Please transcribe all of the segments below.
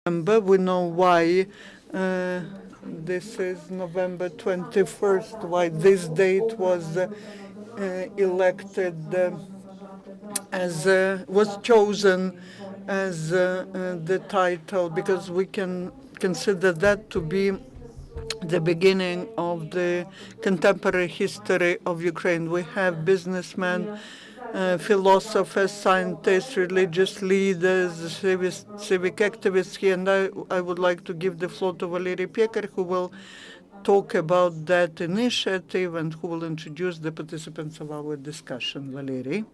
We know why this is November 21st, why this date was elected as was chosen as the title, because we can consider that to be the beginning of the contemporary history of Ukraine. We have businessmen, philosophers, scientists, religious leaders, civic activists here, and I would like to give the floor to Valeriy Pekar, who will talk about that initiative and who will introduce the participants of our discussion. Valeriy.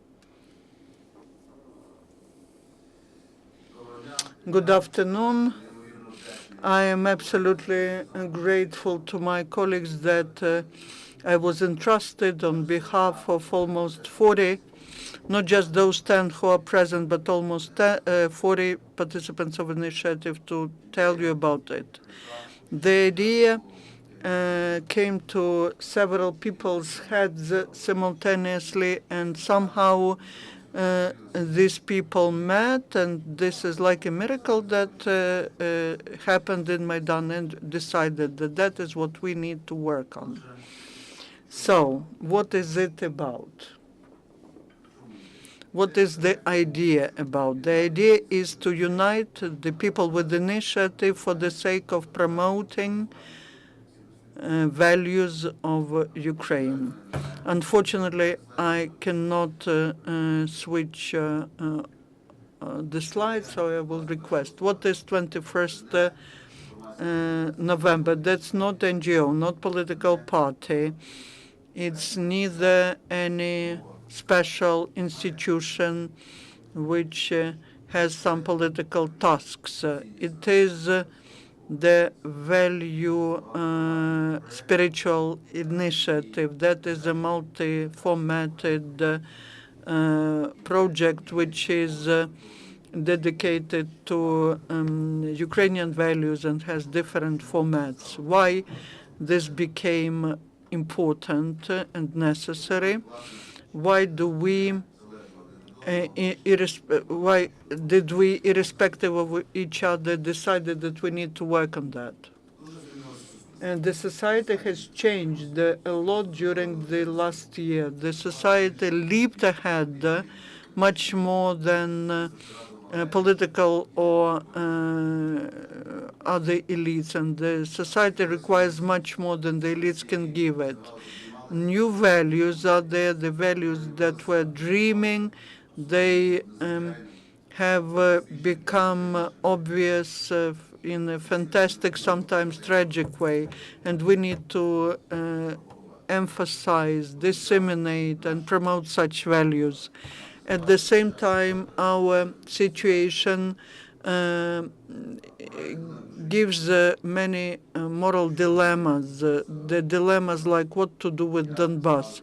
Good afternoon. I am absolutely grateful to my colleagues that I was entrusted on behalf of almost 40, not just those 10 who are present, but almost 40 participants of initiative to tell you about it. The idea came to several people's heads simultaneously, and somehow these people met, and this is like a miracle that happened in Maidan, and decided that that is what we need to work on. So, what is it about? What is the idea about? The idea is to unite the people with initiative for the sake of promoting values of Ukraine. Unfortunately, I cannot switch the slide, so I will request. What is 21st November? That's not NGO, not political party. It's neither any special institution which has some political tasks. It is the value spiritual initiative that is a multi-formatted project which is dedicated to Ukrainian values and has different formats. Why this became important and necessary? Why do we why did we, irrespective of each other, decided that we need to work on that? And the society has changed a lot during the last year. The society leaped ahead much more than political or other elites, and the society requires much more than the elites can give it. New values are there, the values that were dreaming. They have become obvious in a fantastic, sometimes tragic way, and we need to emphasize, disseminate, and promote such values. At the same time, our situation gives many moral dilemmas, the dilemmas like what to do with Donbass,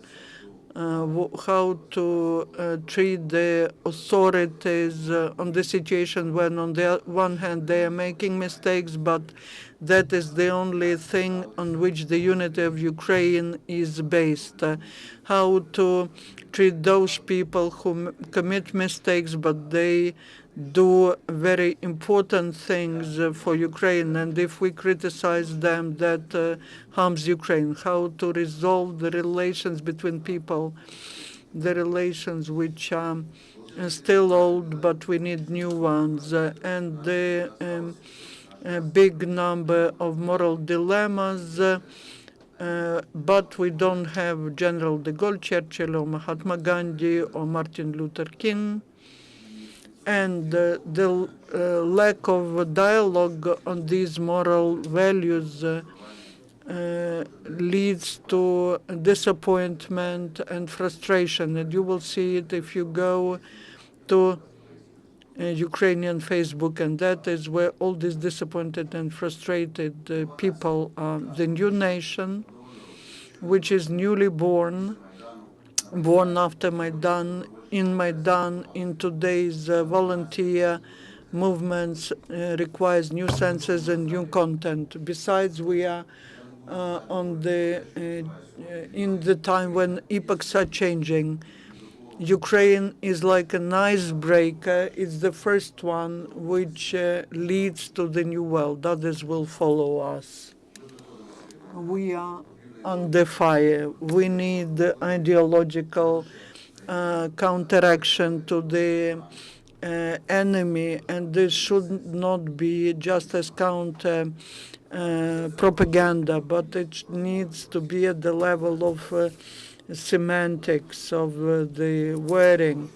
how to treat the authorities on the situation when on the one hand they are making mistakes, but that is the only thing on which the unity of Ukraine is based. How to treat those people who commit mistakes, but they do very important things for Ukraine, and if we criticize them, that harms Ukraine. How to resolve the relations between people, the relations which are still old, but we need new ones, and the big number of moral dilemmas, but we don't have General de Gaulle, Churchill, or Mahatma Gandhi, or Martin Luther King. And the lack of dialogue on these moral values leads to disappointment and frustration. And you will see it if you go to Ukrainian Facebook, and that is where all these disappointed and frustrated people are. The new nation, which is newly born after Maidan, in today's volunteer movements, requires new senses and new content. Besides, we are in the time when epochs are changing. Ukraine is like an icebreaker. It's the first one which leads to the new world. Others will follow us. We are under fire. We need ideological counteraction to the enemy, and this should not be just as counter propaganda, but it needs to be at the level of semantics of the wording.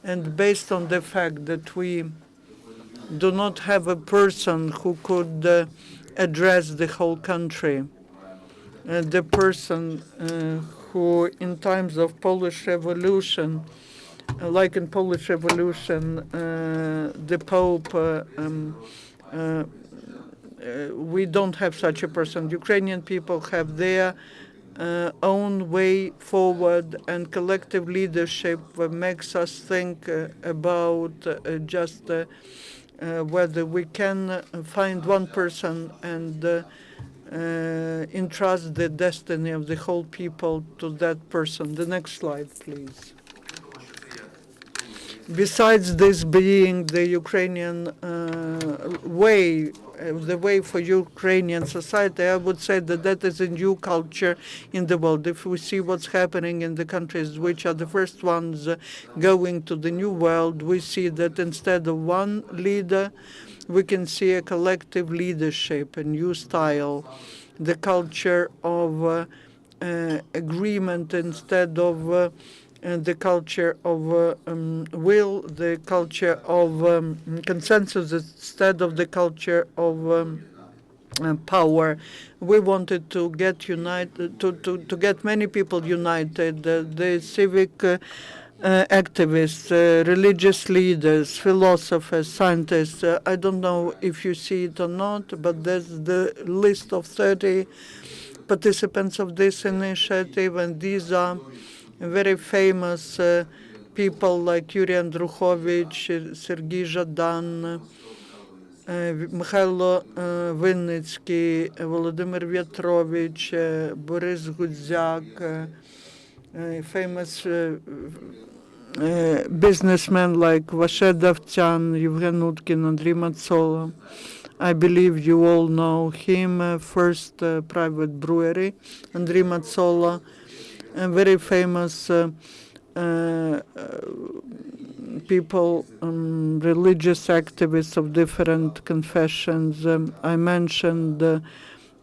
And based on the fact that we do not have a person who could address the whole country, the person who in times of Polish Revolution, like in Polish Revolution, the Pope, we don't have such a person. Ukrainian people have their own way forward, and collective leadership makes us think about just whether we can find one person and entrust the destiny of the whole people to that person. The next slide, please. Besides this being the Ukrainian way, the way for Ukrainian society, I would say that that is a new culture in the world. If we see what's happening in the countries which are the first ones going to the new world, we see that instead of one leader, we can see a collective leadership, a new style, the culture of agreement instead of the culture of will, the culture of consensus instead of the culture of power. We wanted to get united, to get many people united, the civic activists, religious leaders, philosophers, scientists. I don't know if you see it or not, but there's the list of 30 participants of this initiative, and these are very famous people like Yuri Andruchovich, Serhiy Datsyuk, Mikhailo Vinnytsky, Volodymyr Vetrovich, Boris Gudzyak, famous businessmen like Vache Davtian, Yevhen Utkin, Andriy Dligach. I believe you all know him, first private brewery, Andriy Dligach, very famous people, religious activists of different confessions. I mentioned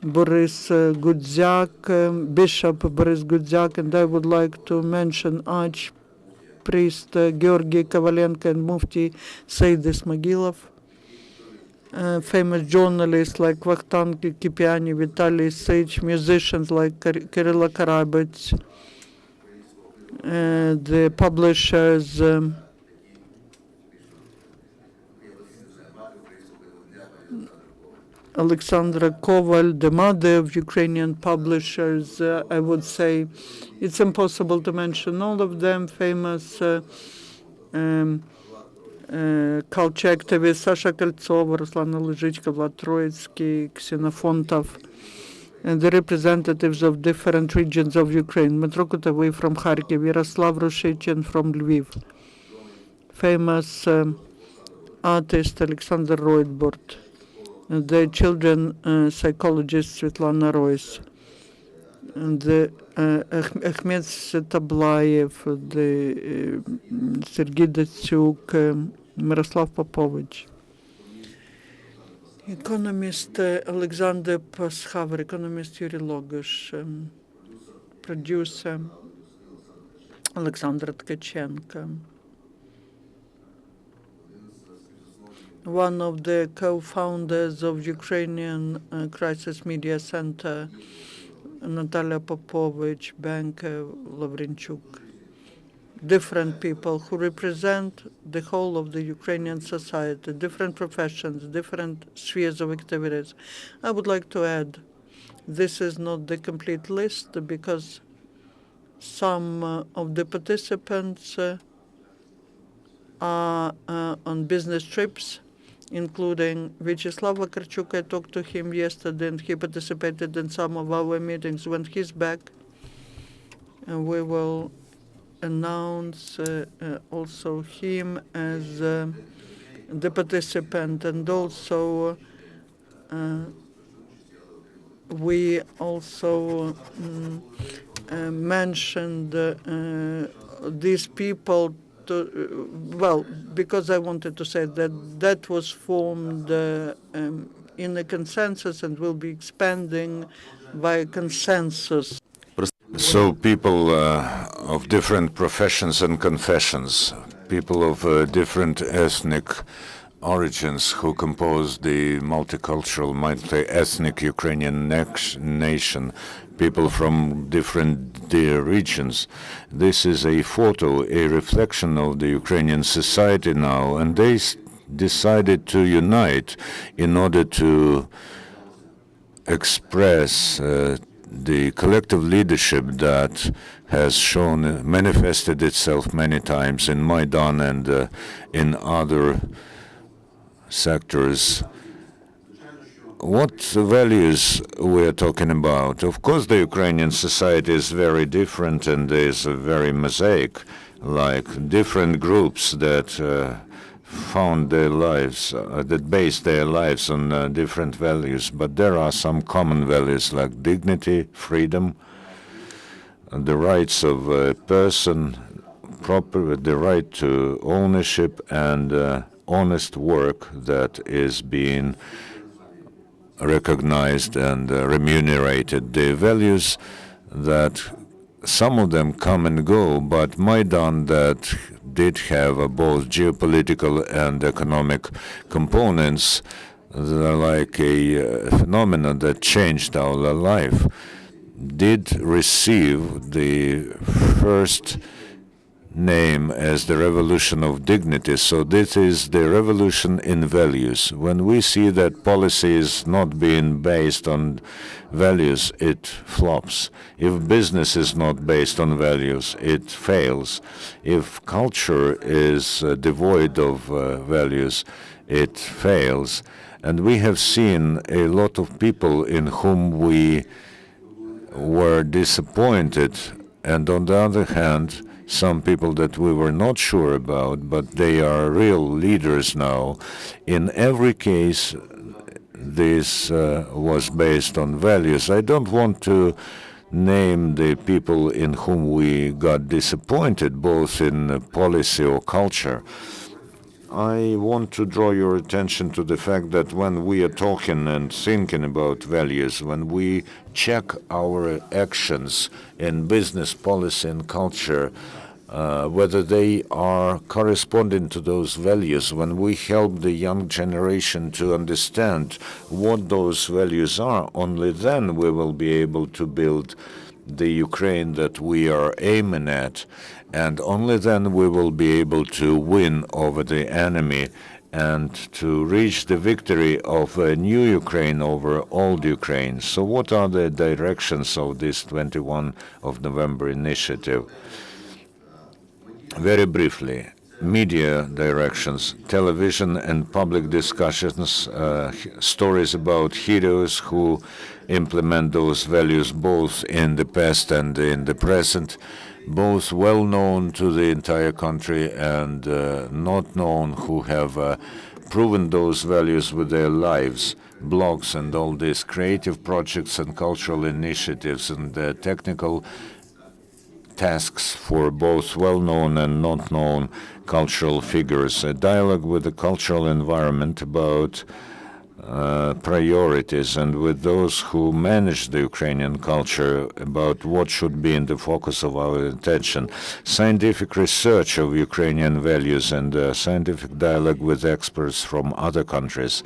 Boris Gudzyak, Bishop Boris Gudzyak, and I would like to mention Achripriest Georgii Kovalenko and Muftii Said Ismagilov. Famous journalists like Vakhtang Kipiani, Vitaliy Sych, musicians like Kirill Karabets, the publishers Oleksandra Koval, the mother of Ukrainian publishers. I would say it's impossible to mention all of them. Famous culture activists Sasha Koltsova, Ruslana Lyzhychko, Vlad Troiitskyi, Xenofontov, and the representatives of different regions of Ukraine. Metrokutov from Kharkiv, Yaroslav Rushichin from Lviv, famous artist Alexander Roitburt, the children psychologist Svetlana Royce, and the Ahmed Tablayev, the Serhiy Datsyuk, Miroslav Popovich, economist Alexander Pashaver, economist Yuri Logush, producer Oleksandr Tkachenko, one of the co-founders of Ukrainian Crisis Media Center, Natalia Popovich, banker Lavrinchuk. Different people who represent the whole of the Ukrainian society, different professions, different spheres of activities. I would like to add, this is not the complete list because some of the participants are on business trips, including Vyacheslav Vakarchuk. I talked to him yesterday, and he participated in some of our meetings. When he's back, and we will announce also him as the participant, and also we also mentioned these people well, because I wanted to say that that was formed in a consensus and will be expanding by consensus. So people of different professions and confessions, people of different ethnic origins who compose the multicultural, multi-ethnic Ukrainian nation, people from different regions. This is a photo, a reflection of the Ukrainian society now, and they decided to unite in order to express the collective leadership that has manifested itself many times in Maidan and in other sectors. What values we are talking about? Of course, the Ukrainian society is very different and is a very mosaic, like different groups that found their lives, that base their lives on different values. But there are some common values like dignity, freedom, the rights of a person, the right to ownership, and honest work that is being recognized and remunerated. The values that some of them come and go, but Maidan that did have both geopolitical and economic components, like a phenomenon that changed our life, did receive the first name as the revolution of dignity. So this is the revolution in values. When we see that policy is not being based on values, it flops. If business is not based on values, it fails. If culture is devoid of values, it fails. And we have seen a lot of people in whom we were disappointed, and on the other hand, some people that we were not sure about, but they are real leaders now. In every case, this was based on values. I don't want to name the people in whom we got disappointed, both in policy or culture. I want to draw your attention to the fact that when we are talking and thinking about values, when we check our actions in business, policy, and culture, whether they are corresponding to those values, when we help the young generation to understand what those values are, only then we will be able to build the Ukraine that we are aiming at, and only then we will be able to win over the enemy and to reach the victory of a new Ukraine over old Ukraine. So what are the directions of this 21 of November initiative? Very briefly, media directions, television and public discussions, stories about heroes who implement those values both in the past and in the present, both well known to the entire country and not known, who have proven those values with their lives, blogs and all these creative projects and cultural initiatives and technical tasks for both well-known and not-known cultural figures, a dialogue with the cultural environment about priorities and with those who manage the Ukrainian culture about what should be in the focus of our attention, scientific research of Ukrainian values and scientific dialogue with experts from other countries.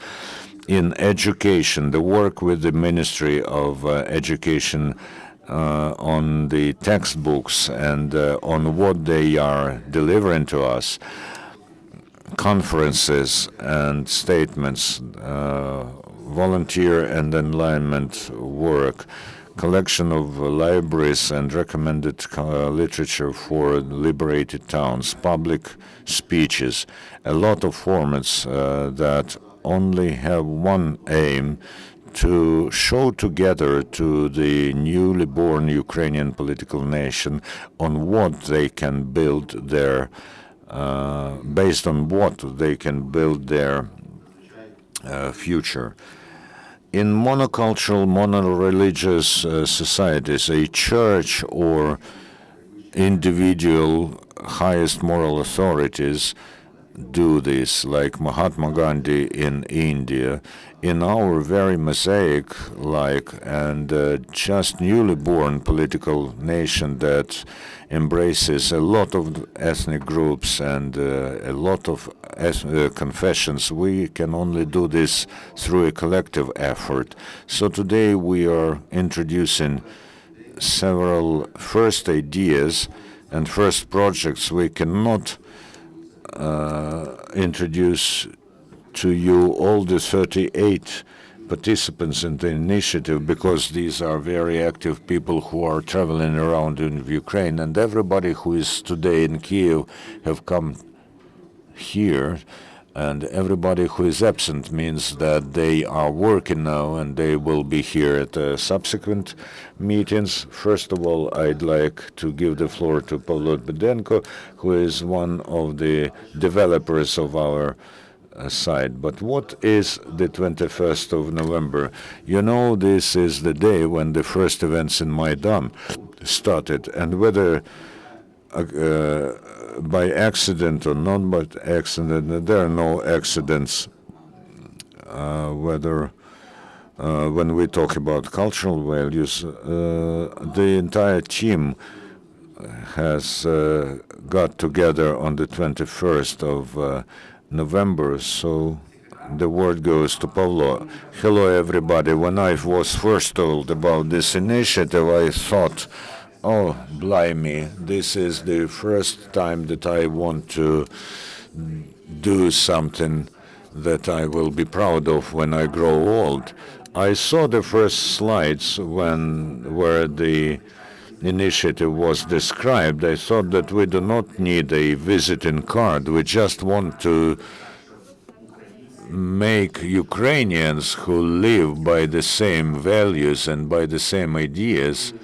In education, the work with the Ministry of Education on the textbooks and on what they are delivering to us, conferences and statements, volunteer and enlightenment work, collection of libraries and recommended literature for liberated towns, public speeches, a lot of formats that only have one aim, to show together to the newly born Ukrainian political nation on what they can build their, based on what they can build their future. In monocultural, mono-religious societies, a church or individual highest moral authorities do this, like Mahatma Gandhi in India. In our very mosaic-like and just newly born political nation that embraces a lot of ethnic groups and a lot of confessions, we can only do this through a collective effort. So today we are introducing several first ideas and first projects. We cannot introduce to you all the 38 participants in the initiative, because these are very active people who are traveling around in Ukraine, and everybody who is today in Kiev have come here, and everybody who is absent means that they are working now and they will be here at subsequent meetings. First of all, I'd like to give the floor to Vsevolod Kozhmyako, who is one of the developers of our site. But what is the 21st of November? You know, this is the day when the first events in Maidan started, and whether by accident or not by accident, there are no accidents. Whether when we talk about cultural values, the entire team has got together on the 21st of November. So the word goes to Pavlo. Hello, everybody. When I was first told about this initiative, I thought, oh, blimey, this is the first time that I want to do something that I will be proud of when I grow old. I saw the first slides where the initiative was described. I thought that we do not need a visiting card. We just want to make Ukrainians who live by the same values and by the same ideas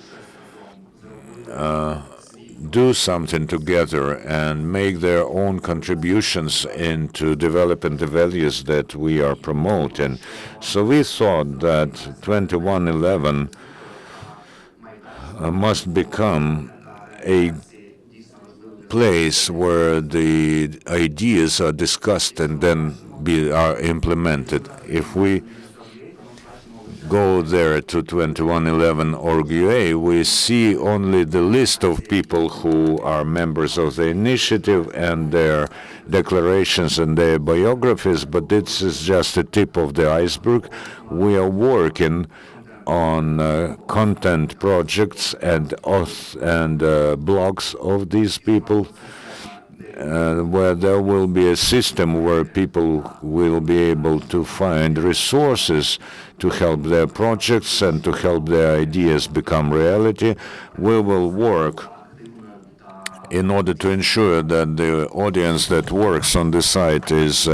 do something together and make their own contributions into developing the values that we are promoting. So we thought that 2111 must become a place where the ideas are discussed and then are implemented. If we go there to 2111.org.ua, we see only the list of people who are members of the initiative and their declarations and their biographies, but this is just the tip of the iceberg. We are working on content projects and blogs of these people, where there will be a system where people will be able to find resources to help their projects and to help their ideas become reality. We will work in order to ensure that the audience that works on the site is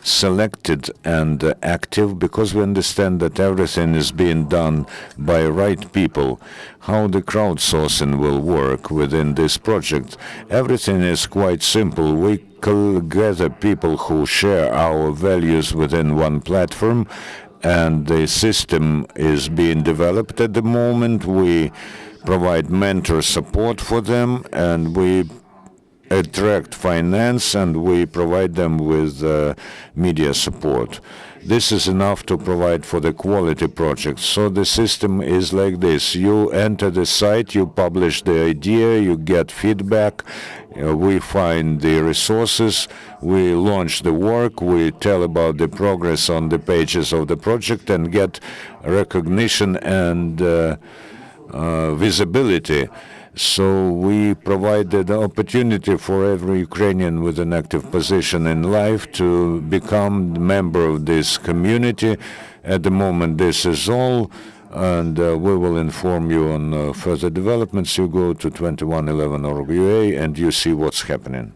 selected and active, because we understand that everything is being done by right people. How the crowdsourcing will work within this project. Everything is quite simple. We gather people who share our values within one platform, and the system is being developed at the moment. We provide mentor support for them, and we attract finance, and we provide them with media support. This is enough to provide for the quality projects. So the system is like this. You enter the site, you publish the idea, you get feedback, we find the resources, we launch the work, we tell about the progress on the pages of the project and get recognition and visibility. So we provided the opportunity for every Ukrainian with an active position in life to become a member of this community. At the moment, this is all, and we will inform you on further developments. You go to 2111.org.ua and you see what's happening.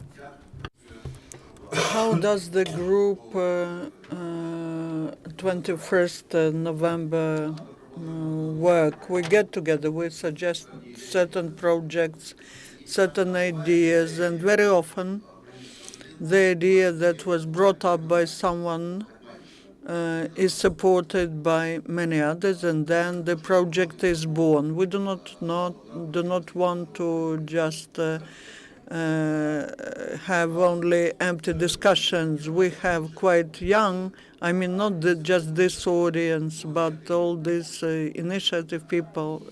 How does the group 21st November work. We get together, we suggest certain projects, certain ideas, and very often the idea that was brought up by someone is supported by many others, and then the project is born. We do not want to just have only empty discussions. We have quite young, I mean, not just this audience, but all these initiative people.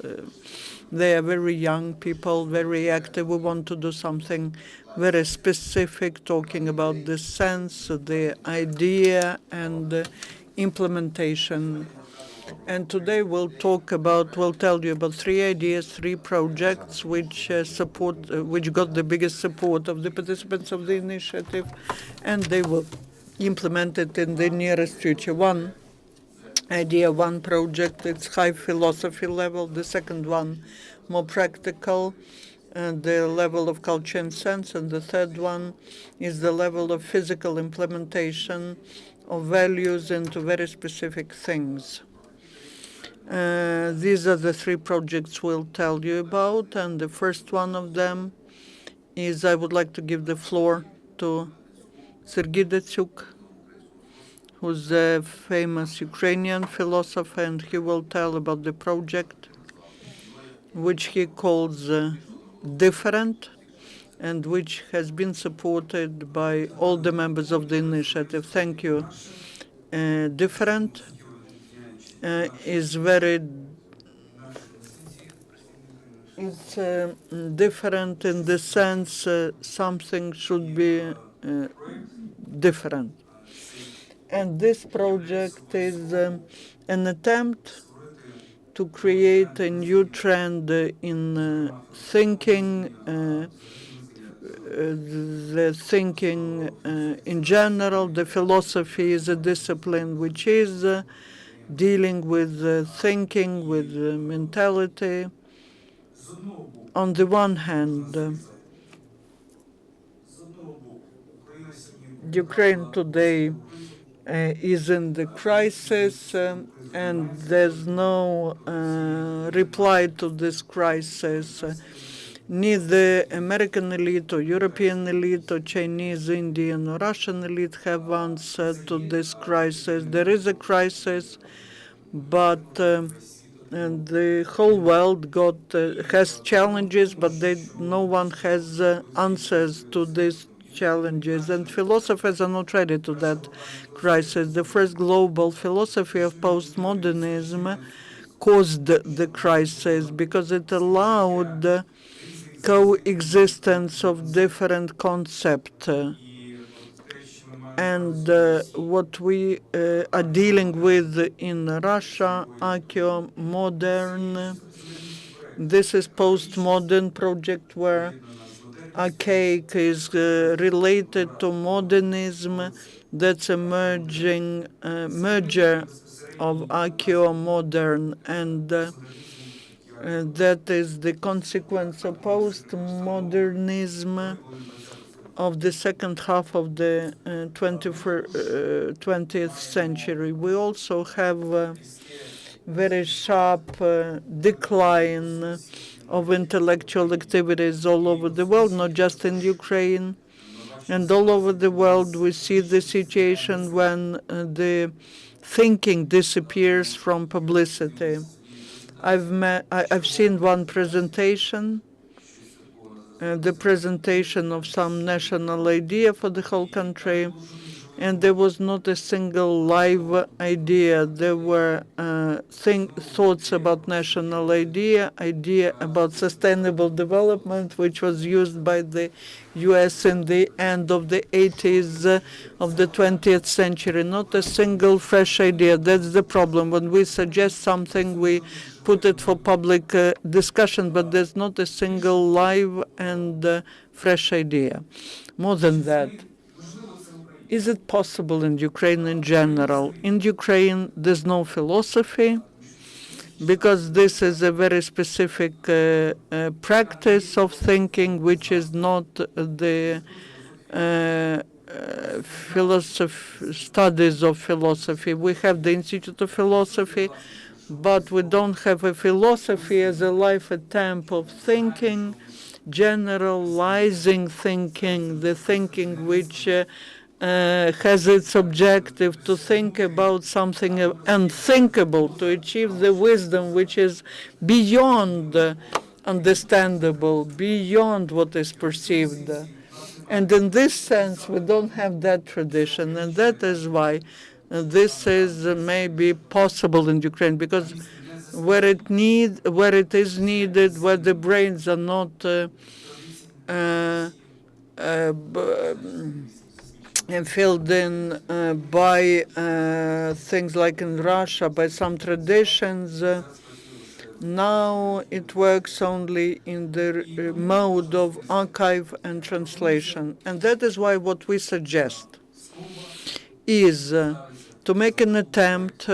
They are very young people, very active. We want to do something very specific, talking about the sense, the idea, and implementation. And today we'll tell you about 3 ideas, 3 projects which which got the biggest support of the participants of the initiative, and they will implement it in the nearest future. One idea, one project, it's high philosophy level. The second one, more practical, the level of culture and sense. And the third one is the level of physical implementation of values into very specific things. These are the 3 projects we'll tell you about, and the first one of them is, I would like to give the floor to Serhiy Datsyuk, who's a famous Ukrainian philosopher, and he will tell about the project, which he calls different, and which has been supported by all the members of the initiative. Thank you. Different is very different in the sense something should be different. And this project is an attempt to create a new trend in thinking, the thinking in general. The philosophy is a discipline which is dealing with thinking, with mentality. On the one hand, Ukraine today is in the crisis, and there's no reply to this crisis. Neither American elite or European elite or Chinese, Indian or Russian elite have answered to this crisis. There is a crisis, but and the whole world has challenges, but no one has answers to these challenges, and philosophers are not ready to that crisis. The first global philosophy of postmodernism caused the crisis because it allowed coexistence of different concepts. And what we are dealing with in Russia, archaeo, modern, this is postmodern project where archaic is related to modernism. That's a merger of archaeo, modern, and that is the consequence of postmodernism of the second half of the 20th century. We also have a very sharp decline of intellectual activities all over the world, not just in Ukraine. And all over the world, we see the situation when the thinking disappears from publicity. I've seen one presentation, the presentation of some national idea for the whole country, and there was not a single live idea. There were thoughts about national idea about sustainable development, which was used by the U.S. in the end of the 80s of the 20th century. Not a single fresh idea. That's the problem. When we suggest something, we put it for public discussion, but there's not a single live and fresh idea. More than that, is it possible in Ukraine in general? In Ukraine, there's no philosophy, because this is a very specific practice of thinking, which is not the studies of philosophy. We have the Institute of Philosophy, but we don't have a philosophy as a life attempt of thinking, generalizing thinking, the thinking which has its objective to think about something unthinkable, to achieve the wisdom which is beyond understandable, beyond what is perceived. And in this sense, we don't have that tradition, and that is why this is maybe possible in Ukraine, because where it is needed, where the brains are not filled in by things like in Russia, by some traditions. Now it works only in the mode of archive and translation. And that is why what we suggest is to make an attempt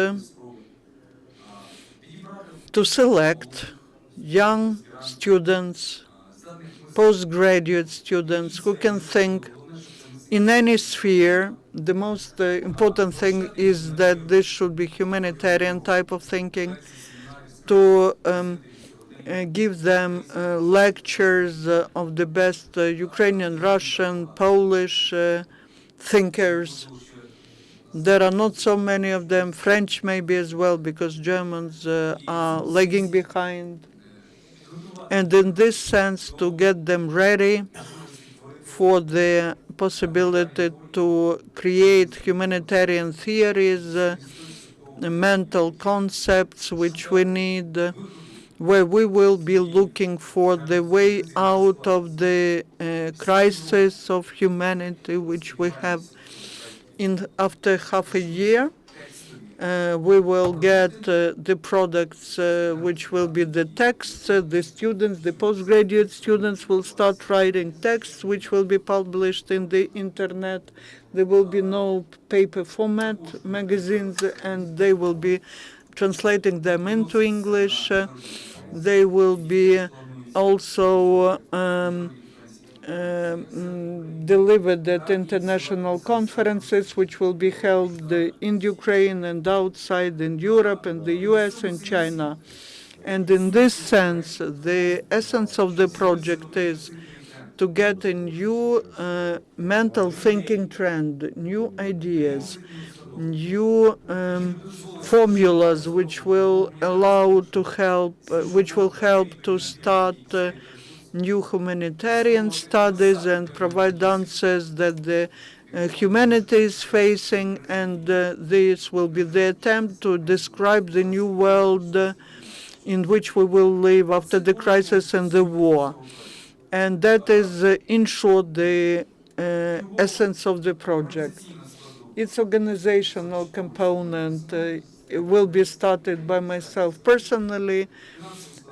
to select young students, postgraduate students who can think in any sphere. The most important thing is that this should be humanitarian type of thinking, to give them lectures of the best Ukrainian, Russian, Polish thinkers. There are not so many of them, French maybe as well, because Germans are lagging behind. And in this sense, to get them ready for the possibility to create humanitarian theories, mental concepts which we need, where we will be looking for the way out of the crisis of humanity which we have after half a year. We will get the products which will be the texts. The students, the postgraduate students, will start writing texts which will be published in the internet. There will be no paper format magazines, and they will be translating them into English. They will be also delivered at international conferences which will be held in Ukraine and outside in Europe and the US and China. And in this sense, the essence of the project is to get a new mental thinking trend, new ideas, new formulas which will help to start new humanitarian studies and provide answers that the humanity is facing, and this will be the attempt to describe the new world in which we will live after the crisis and the war. And that is, in short, the essence of the project. Its organizational component will be started by myself personally.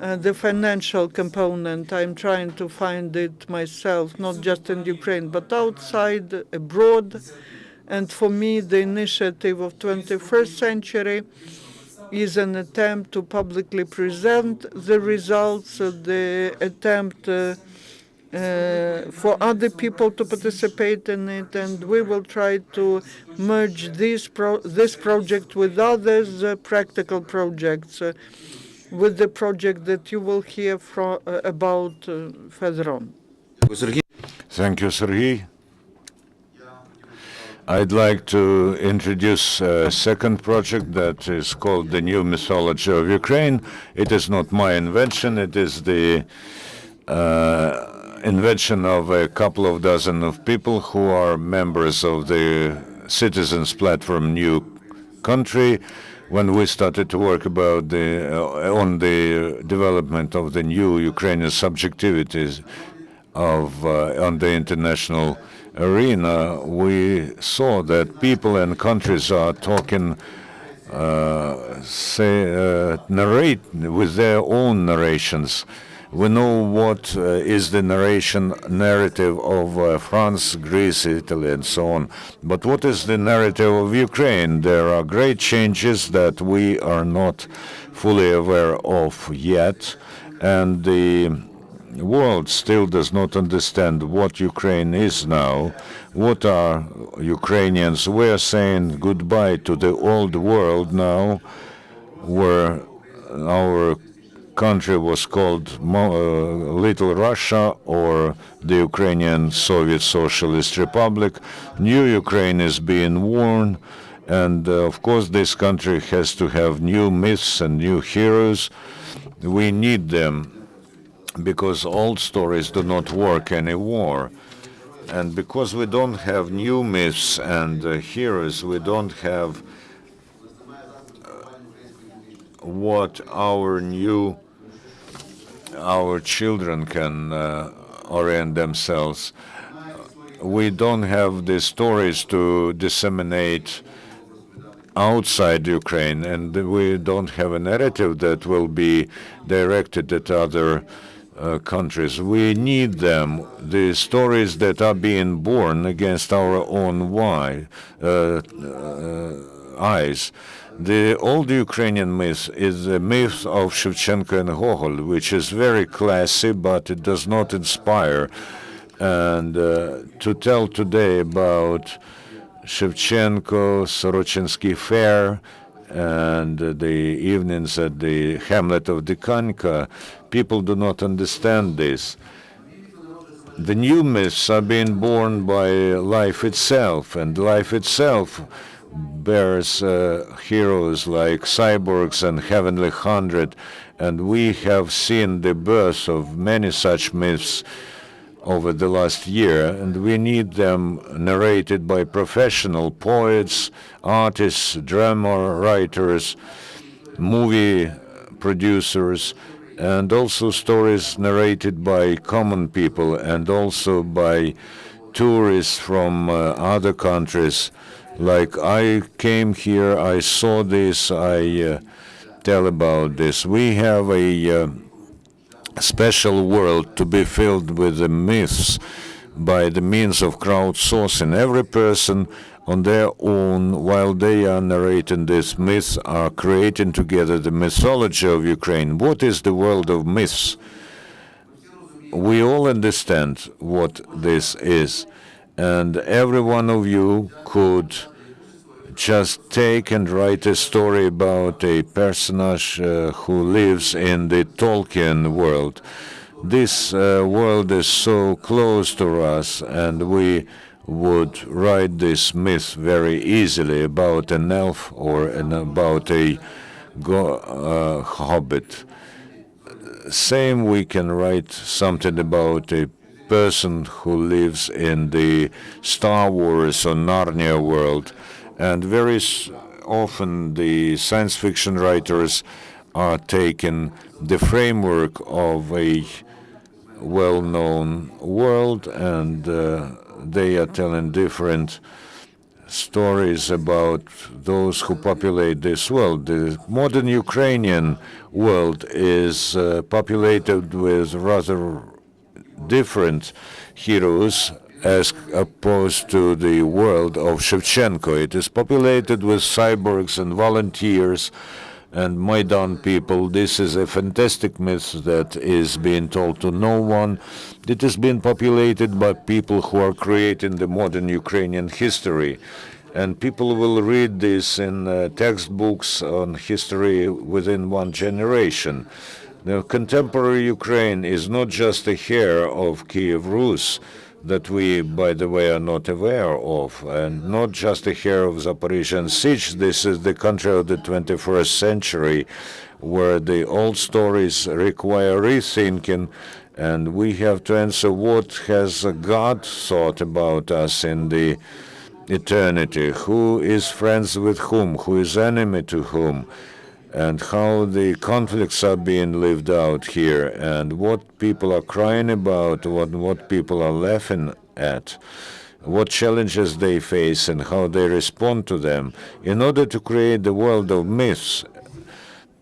The financial component, I'm trying to find it myself, not just in Ukraine, but outside, abroad. And for me, the initiative of 21st century is an attempt to publicly present the results, the attempt for other people to participate in it, and we will try to merge this project with others, practical projects, with the project that you will hear about further on. Thank you, Serhiy. I'd like to introduce a second project that is called the New Mythology of Ukraine. It is not my invention. It is the invention of a couple of dozen of people who are members of the Citizens Platform New Country. When we started to work about on the development of the new Ukrainian subjectivities on the international arena, we saw that people and countries are talking, narrate with their own narrations. We know what is the narrative of France, Greece, Italy, and so on. But what is the narrative of Ukraine? There are great changes that we are not fully aware of yet, and the world still does not understand what Ukraine is now. What are Ukrainians? We are saying goodbye to the old world now, where our country was called Little Russia or the Ukrainian Soviet Socialist Republic. New Ukraine is being born, and of course this country has to have new myths and new heroes. We need them because old stories do not work anymore. And because we don't have new myths and heroes, we don't have what our children can orient themselves. We don't have the stories to disseminate outside Ukraine, and we don't have a narrative that will be directed at other countries. We need them, the stories that are being born against our own eyes. The old Ukrainian myth is the myth of Shevchenko and Gogol, which is very classy, but it does not inspire. And to tell today about Shevchenko, Sorochinsky Fair, and the evenings at the hamlet of Tkachenko, people do not understand this. The new myths are being born by life itself, and life itself bears heroes like cyborgs and Heavenly Hundred, and we have seen the birth of many such myths over the last year, and we need them narrated by professional poets, artists, drama writers, movie producers, and also stories narrated by common people and also by tourists from other countries. Like, I came here, I saw this, I tell about this. We have a special world to be filled with the myths by the means of crowdsourcing. Every person on their own, while they are narrating this myth, are creating together the mythology of Ukraine. What is the world of myths? We all understand what this is, and every one of you could just take and write a story about a personage who lives in the Tolkien world. This world is so close to us, and we would write this myth very easily about an elf or about a hobbit. Same, we can write something about a person who lives in the Star Wars or Narnia world. And very often the science fiction writers are taking the framework of a well-known world, and they are telling different stories about those who populate this world. The modern Ukrainian world is populated with rather different heroes as opposed to the world of Shevchenko. It is populated with cyborgs and volunteers and Maidan people. This is a fantastic myth that is being told to no one. It is being populated by people who are creating the modern Ukrainian history. And people will read this in textbooks on history within one generation. The contemporary Ukraine is not just a hair of Kiev Rus that we, by the way, are not aware of, and not just a hair of Zaporizhian Sich. This is the country of the 21st century, where the old stories require rethinking, and we have to answer what has God thought about us in the eternity, who is friends with who is enemy to whom, and how the conflicts are being lived out here, and what people are crying about, what people are laughing at, what challenges they face and how they respond to them. In order to create the world of myths,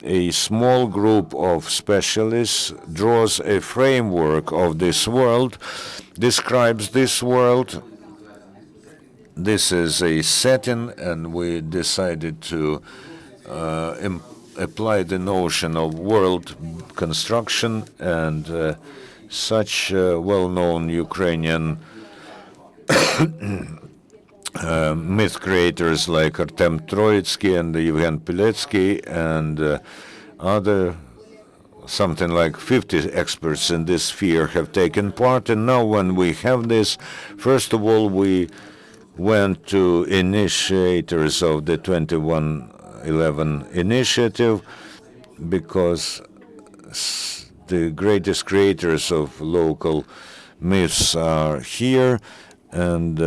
a small group of specialists draws a framework of this world, describes this world. This is a setting, and we decided to apply the notion of world construction and such well-known Ukrainian myth creators like Artem Troiitskyi and Yevhen Utkin and other something like 50 experts in this sphere have taken part. And now when we have this, first of all, we went to initiators of the 2111 initiative, because the greatest creators of local myths are here, and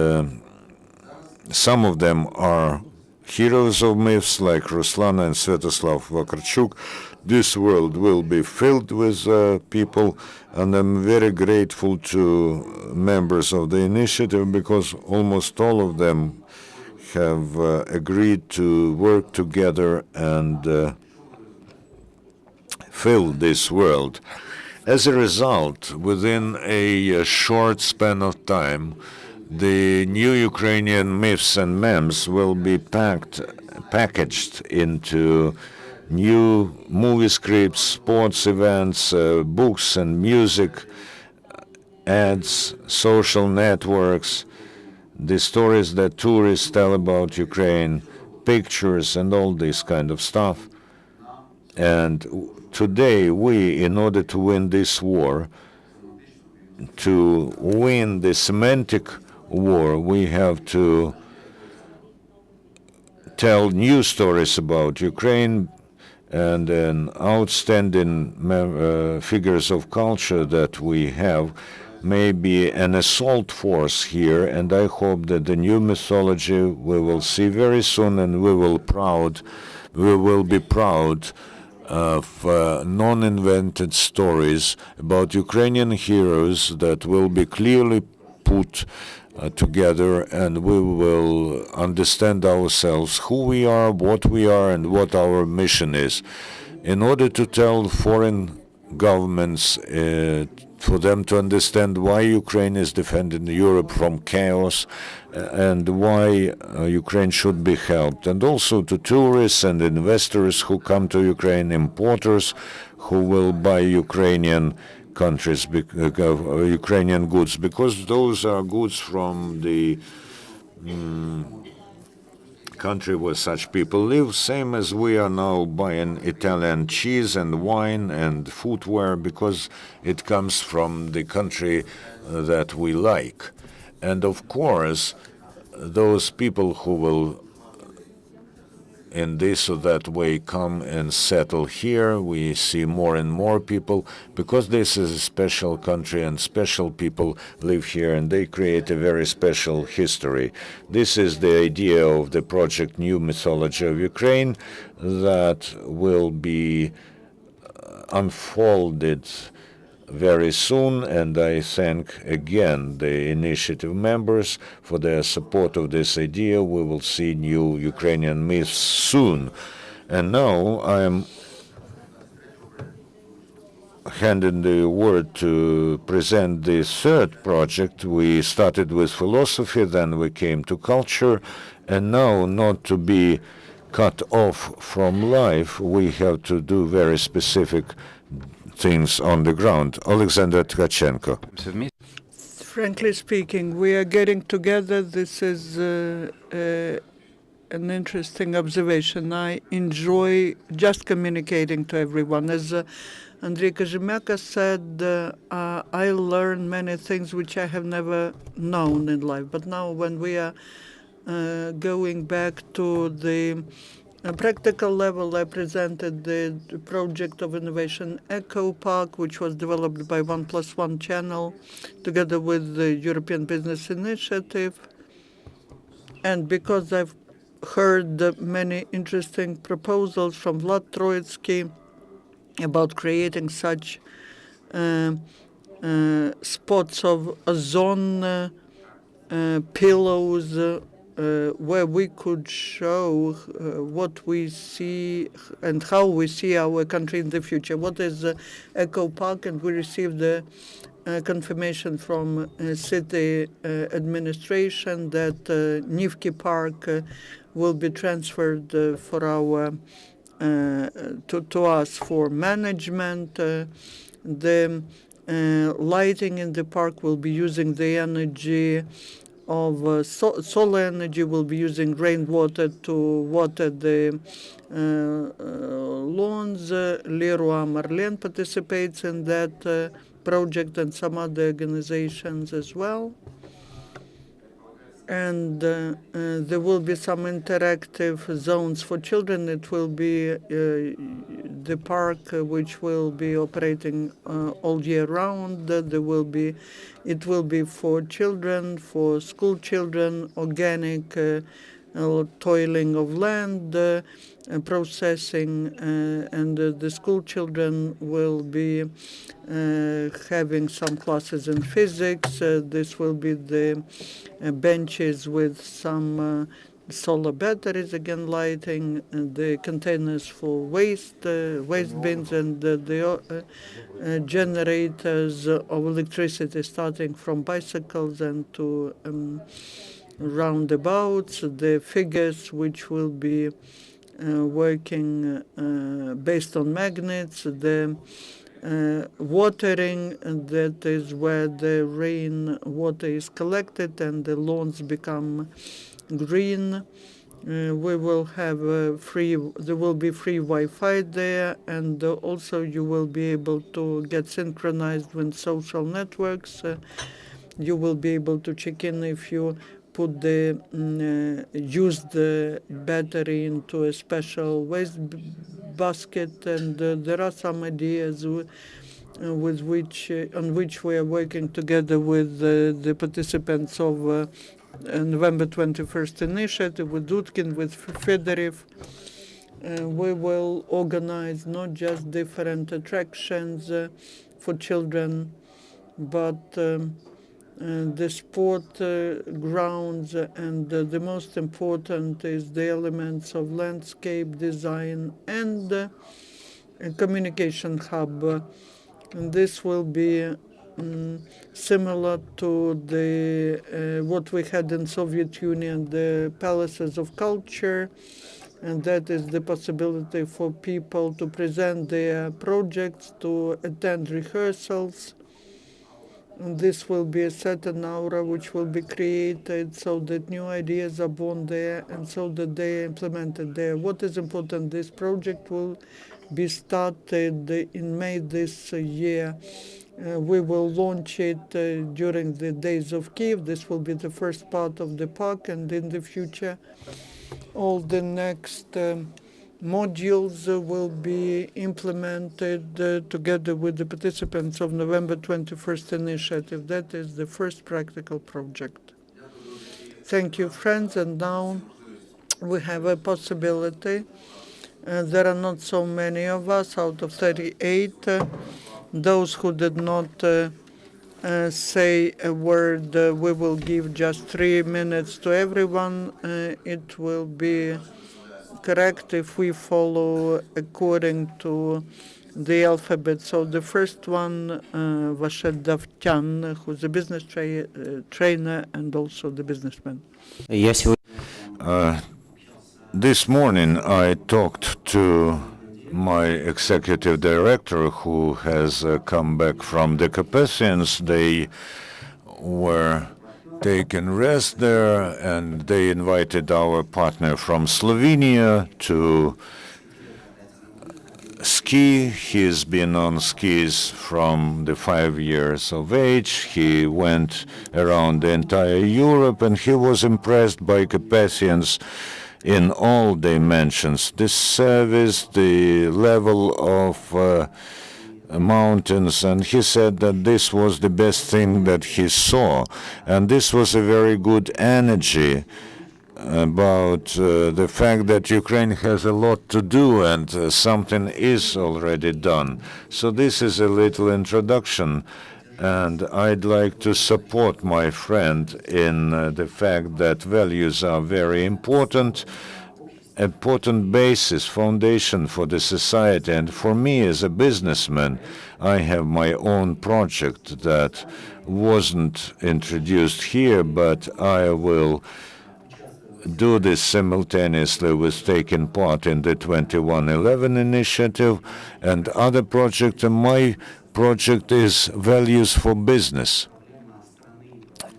some of them are heroes of myths like Ruslana and Sviatoslav Vakarchuk. This world will be filled with people, and I'm very grateful to members of the initiative, because almost all of them have agreed to work together and fill this world. As a result, within a short span of time, the new Ukrainian myths and memes will be packaged into new movie scripts, sports events, books and music, ads, social networks, the stories that tourists tell about Ukraine, pictures, and all this kind of stuff. And today, we, in order to win this war, to win the semantic war, we have to tell new stories about Ukraine, and an outstanding figures of culture that we have may be an assault force here, and I hope that the new mythology we will see very soon, and we will be proud of non-invented stories about Ukrainian heroes that will be clearly put together, and we will understand ourselves, who we are, and what our mission is. In order to tell foreign governments, for them to understand why Ukraine is defending Europe from chaos, and why Ukraine should be helped. And also to tourists and investors who come to Ukraine, importers who will buy Ukrainian Ukrainian goods, because those are goods from the country where such people live, same as we are now buying Italian cheese and wine and footwear, because it comes from the country that we like. And of course, those people who will in this or that way come and settle here, we see more and more people, because this is a special country and special people live here, and they create a very special history. This is the idea of the project New Mythology of Ukraine that will be unfolded very soon, and I thank again the initiative members for their support of this idea. We will see new Ukrainian myths soon. And now I am handing the word to present the third project. We started with philosophy, then we came to culture, and now, not to be cut off from life, we have to do very specific things on the ground. Oleksandr Tkachenko. Frankly speaking, we are getting together. This is an interesting observation. I enjoy just communicating to everyone. As Andriy Kozhmyako said, I learn many things which I have never known in life. But now when we are going back to the practical level, I presented the project of innovation Eco Park, which was developed by 1+1 channel together with the European Business Initiative. And because I've heard many interesting proposals from Vlad Troiitskyi about creating such spots of ozone pillows where we could show what we see and how we see our country in the future. What is Eco Park? And we received the confirmation from city administration that Nivki Park will be transferred for our to us for management. The lighting in the park will be using the energy of solar energy, will be using rainwater to water the lawns. Leroy Merlin participates in that project and some other organizations as well. And there will be some interactive zones for children. It will be the park which will be operating all year round. It will be for children, for school children, organic toiling of land, processing, and the school children will be having some classes in physics. This will be the benches with some solar batteries, again lighting, the containers for waste bins, and the generators of electricity starting from bicycles and to roundabouts, the figures which will be working based on magnets, the watering, that is where the rain water is collected and the lawns become green. We will have there will be free Wi-Fi there, and also you will be able to get synchronized with social networks. You will be able to check in if you put the used battery into a special waste basket, and there are some ideas on which we are working together with the participants of November 21st initiative, with Utkin, with Fedorev. We will organize not just different attractions for children, but the sport grounds, and the most important is the elements of landscape design and a communication hub. And this will be similar to the what we had in Soviet Union, the palaces of culture, and that is the possibility for people to present their projects, to attend rehearsals. And this will be a certain aura which will be created so that new ideas are born there and so that they are implemented there. What is important, this project will be started in May this year. We will launch it during the Days of Kiev. This will be the first part of the park, and in the future all the next modules will be implemented together with the participants of November 21st initiative. That is the first practical project. Thank you, friends. And now we have a possibility. There are not so many of us out of 38. Those who did not say a word, we will give just 3 minutes to everyone. It will be correct if we follow according to the alphabet. So the first one, Vache Davtian, who's a business trainer and also the businessman. Yes. This morning I talked to my executive director, who has come back from the Carpathians. They were taken rest there, and they invited our partner from Slovenia to ski. He's been on skis from the 5 years of age. He went around the entire Europe, and he was impressed by Carpathians in all dimensions: the service, the level of mountains, and he said that this was the best thing that he saw. And this was a very good energy about the fact that Ukraine has a lot to do, and something is already done. So this is a little introduction, and I'd like to support my friend in the fact that values are very important basis, foundation for the society. And for me as a businessman, I have my own project that wasn't introduced here, but I will do this simultaneously with taking part in the 2111 initiative and other projects. And my project is values for business,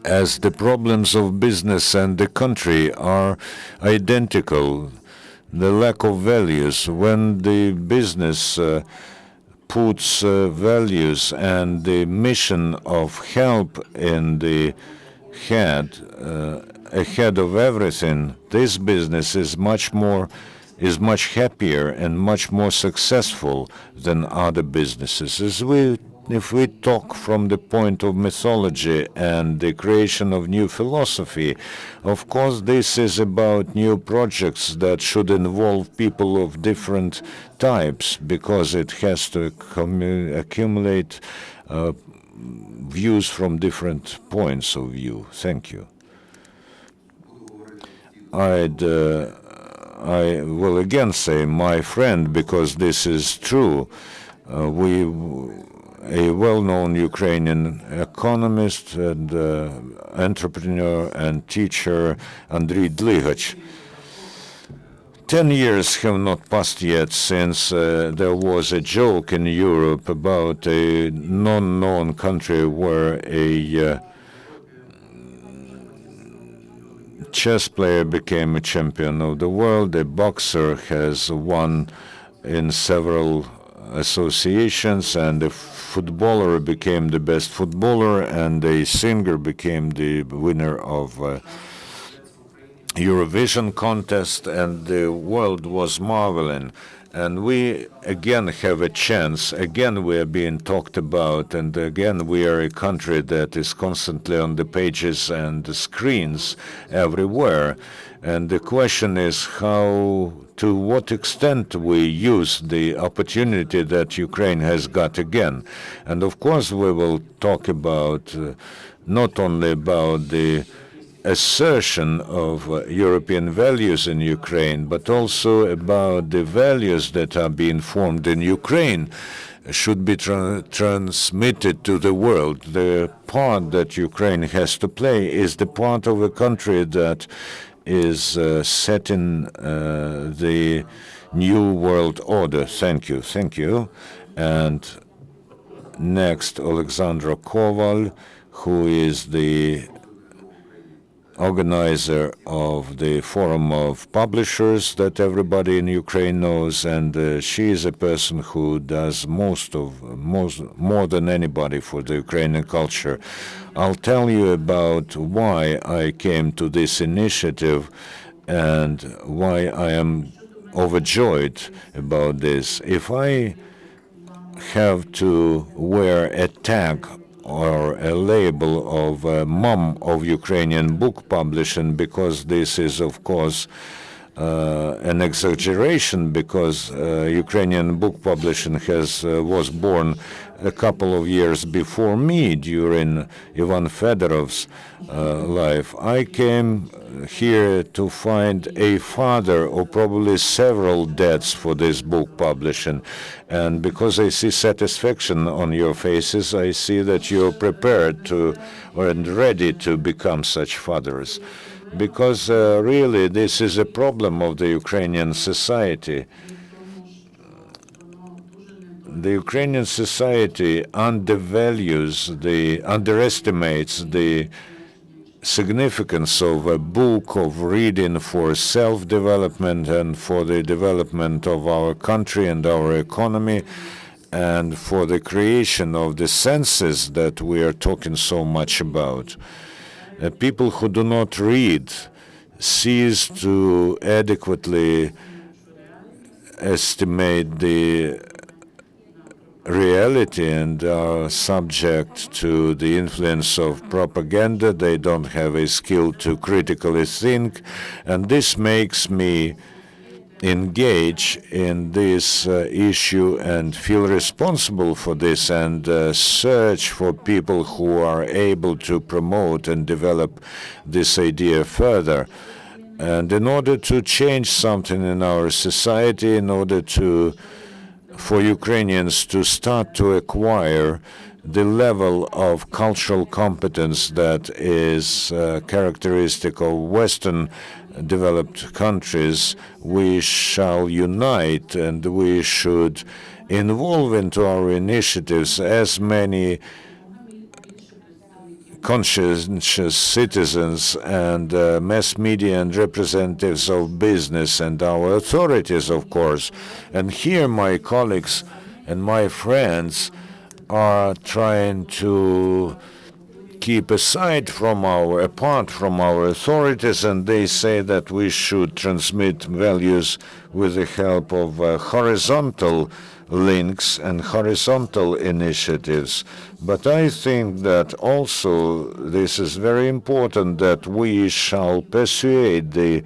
as the problems of business and the country are identical. The lack of values, when the business puts values and the mission of help in the head, ahead of everything, this business is much happier and much more successful than other businesses. If we talk from the point of mythology and the creation of new philosophy, of course this is about new projects that should involve people of different types, because it has to accumulate views from different points of view. Thank you. I will again say my friend, because this is true. A well-known Ukrainian economist and entrepreneur and teacher, Andriy Dligach. 10 years have not passed yet since there was a joke in Europe about a non-known country where a chess player became a champion of the world, a boxer has won in several associations, and a footballer became the best footballer, and a singer became the winner of Eurovision contest, and the world was marveling. And we again have a chance, again we are being talked about, and again we are a country that is constantly on the pages and the screens everywhere. And the question is to what extent we use the opportunity that Ukraine has got again. And of course we will talk about not only about the assertion of European values in Ukraine, but also about the values that are being formed in Ukraine should be transmitted to the world. The part that Ukraine has to play is the part of a country that is setting the new world order. Thank you. Thank you. And next, Oleksandra Koval, who is the organizer of the Forum of Publishers that everybody in Ukraine knows, and she is a person who does more than anybody for the Ukrainian culture. I'll tell you about why I came to this initiative and why I am overjoyed about this. If I have to wear a tag or a label of mom of Ukrainian book publishing, because this is, of course, an exaggeration, because Ukrainian book publishing was born a couple of years before me, during Ivan Fedorov's life. I came here to find a father or probably several dads for this book publishing. And because I see satisfaction on your faces, I see that you're prepared to and ready to become such fathers. Because really this is a problem of the Ukrainian society. The Ukrainian society underestimates the significance of a book, of reading for self-development and for the development of our country and our economy, and for the creation of the senses that we are talking so much about. People who do not read cease to adequately estimate the reality and are subject to the influence of propaganda. They don't have a skill to critically think, and this makes me engage in this issue and feel responsible for this, and search for people who are able to promote and develop this idea further. And in order to change something in our society, in order for Ukrainians to start to acquire the level of cultural competence that is characteristic of Western developed countries, we shall unite and we should involve into our initiatives as many conscientious citizens and mass media and representatives of business and our authorities, of course. And here my colleagues and my friends are trying to keep apart from our authorities, and they say that we should transmit values with the help of horizontal links and horizontal initiatives. But I think that also this is very important, that we shall persuade the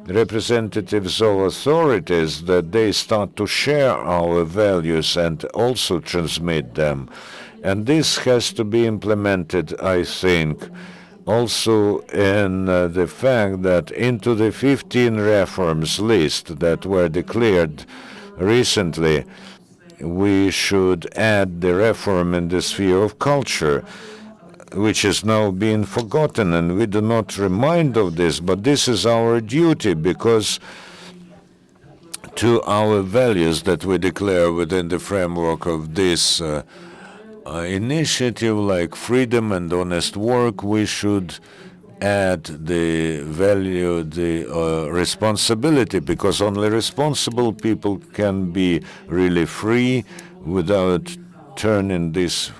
representatives of authorities that they start to share our values and also transmit them. And this has to be implemented, I think, also in the fact that into the 15 reforms list that were declared recently, we should add the reform in the sphere of culture, which is now being forgotten, and we do not remind of this, but this is our duty, because to our values that we declare within the framework of this initiative, like freedom and honest work, we should add the value, the responsibility, because only responsible people can be really free without turning this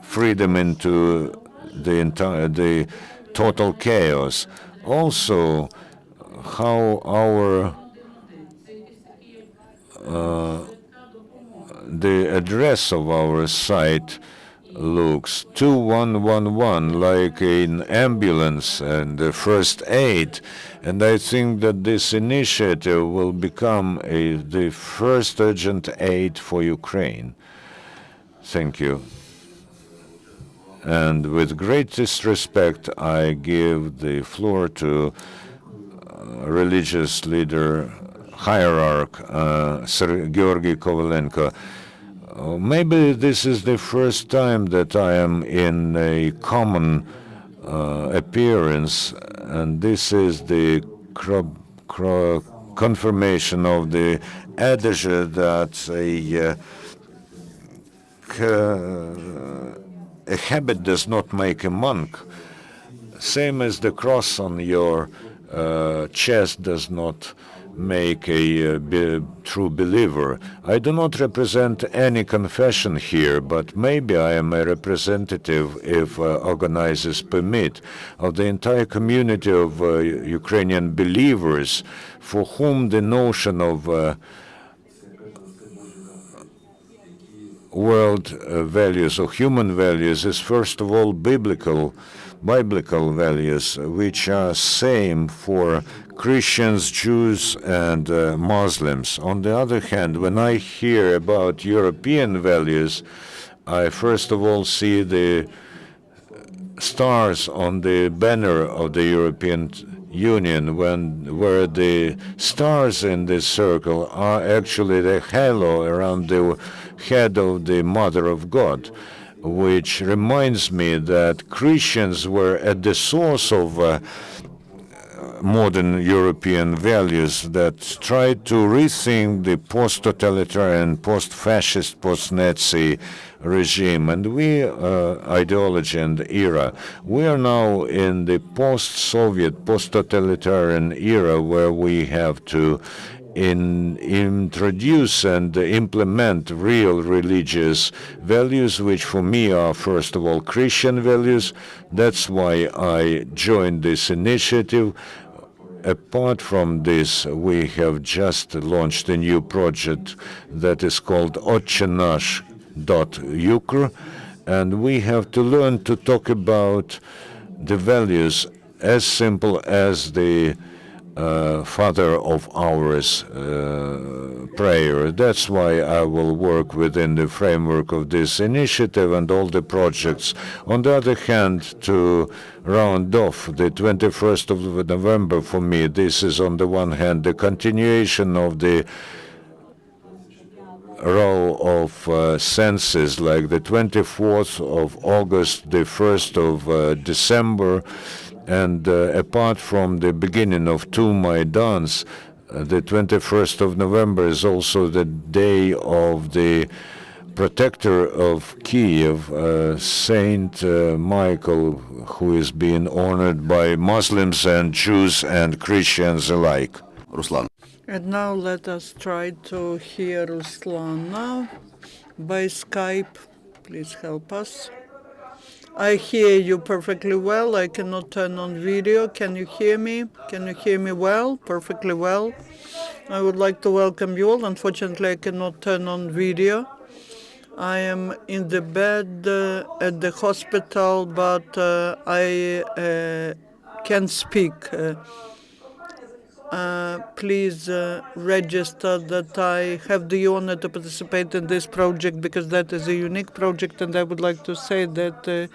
freedom into the total chaos. Also, how our the address of our site looks 2111, like an ambulance and the first aid, and I think that this initiative will become the first urgent aid for Ukraine. Thank you. And with greatest respect, I give the floor to religious leader, hierarch, Serhiy Georgii Kovalenko. Maybe this is the first time that I am in a common appearance, and this is the confirmation of the adage that a habit does not make a monk. Same as the cross on your chest does not make a true believer. I do not represent any confession here, but maybe I am a representative, if organizers permit, of the entire community of Ukrainian believers, for whom the notion of world values or human values is first of all biblical values, which are same for Christians, Jews, and Muslims. On the other hand, when I hear about European values, I first of all see the stars on the banner of the European Union, where the stars in this circle are actually the halo around the head of the Mother of God, which reminds me that Christians were at the source of modern European values that tried to rethink the post-totalitarian, post-fascist, post-Nazi regime and ideology and era. We are now in the post-Soviet, post-totalitarian era, where we have to introduce and implement real religious values, which for me are first of all Christian values. That's why I joined this initiative. Apart from this, we have just launched a new project that is called otchenash.ukr, and we have to learn to talk about the values as simple as the Father of Ours prayer. That's why I will work within the framework of this initiative and all the projects. On the other hand, to round off the 21st of November, for me, this is on the one hand the continuation of the row of census, like the 24th of August, the 1st of December, And apart from the beginning of two Maidans, the 21st of November is also the day of the protector of Kiev, Saint Michael, who is being honored by Muslims and Jews and Christians alike. Ruslan. And now let us try to hear Ruslana by Skype. Please help us. I hear you perfectly well. I cannot turn on video. Can you hear me? Can you hear me well? Perfectly well. I would like to welcome you all. Unfortunately, I cannot turn on video. I am in the bed at the hospital, but I can speak. Please register that I have the honor to participate in this project, because that is a unique project, and I would like to say that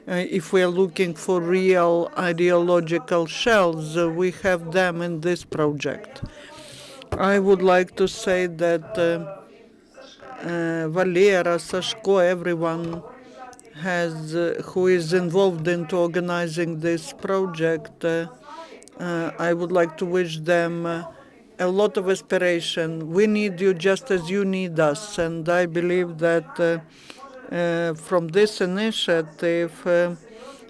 if we are looking for real ideological shells, we have them in this project. I would like to say that Valeriy, Sashko, everyone who is involved into organizing this project, I would like to wish them a lot of inspiration. We need you just as you need us, and I believe that from this initiative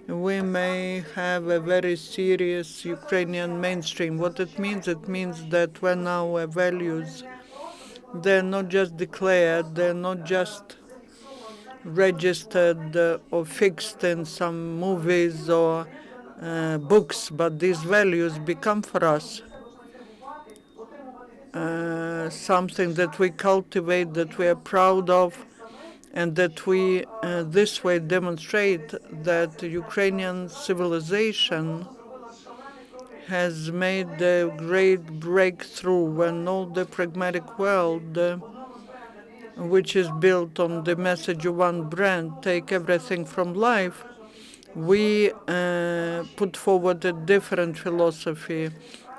we may have a very serious Ukrainian mainstream. What it means that when our values, they're not just declared, they're not just registered or fixed in some movies or books, but these values become for us something that we cultivate, that we are proud of, and that we this way demonstrate that Ukrainian civilization has made a great breakthrough when all the pragmatic world, which is built on the message of one brand, take everything from life, we put forward a different philosophy.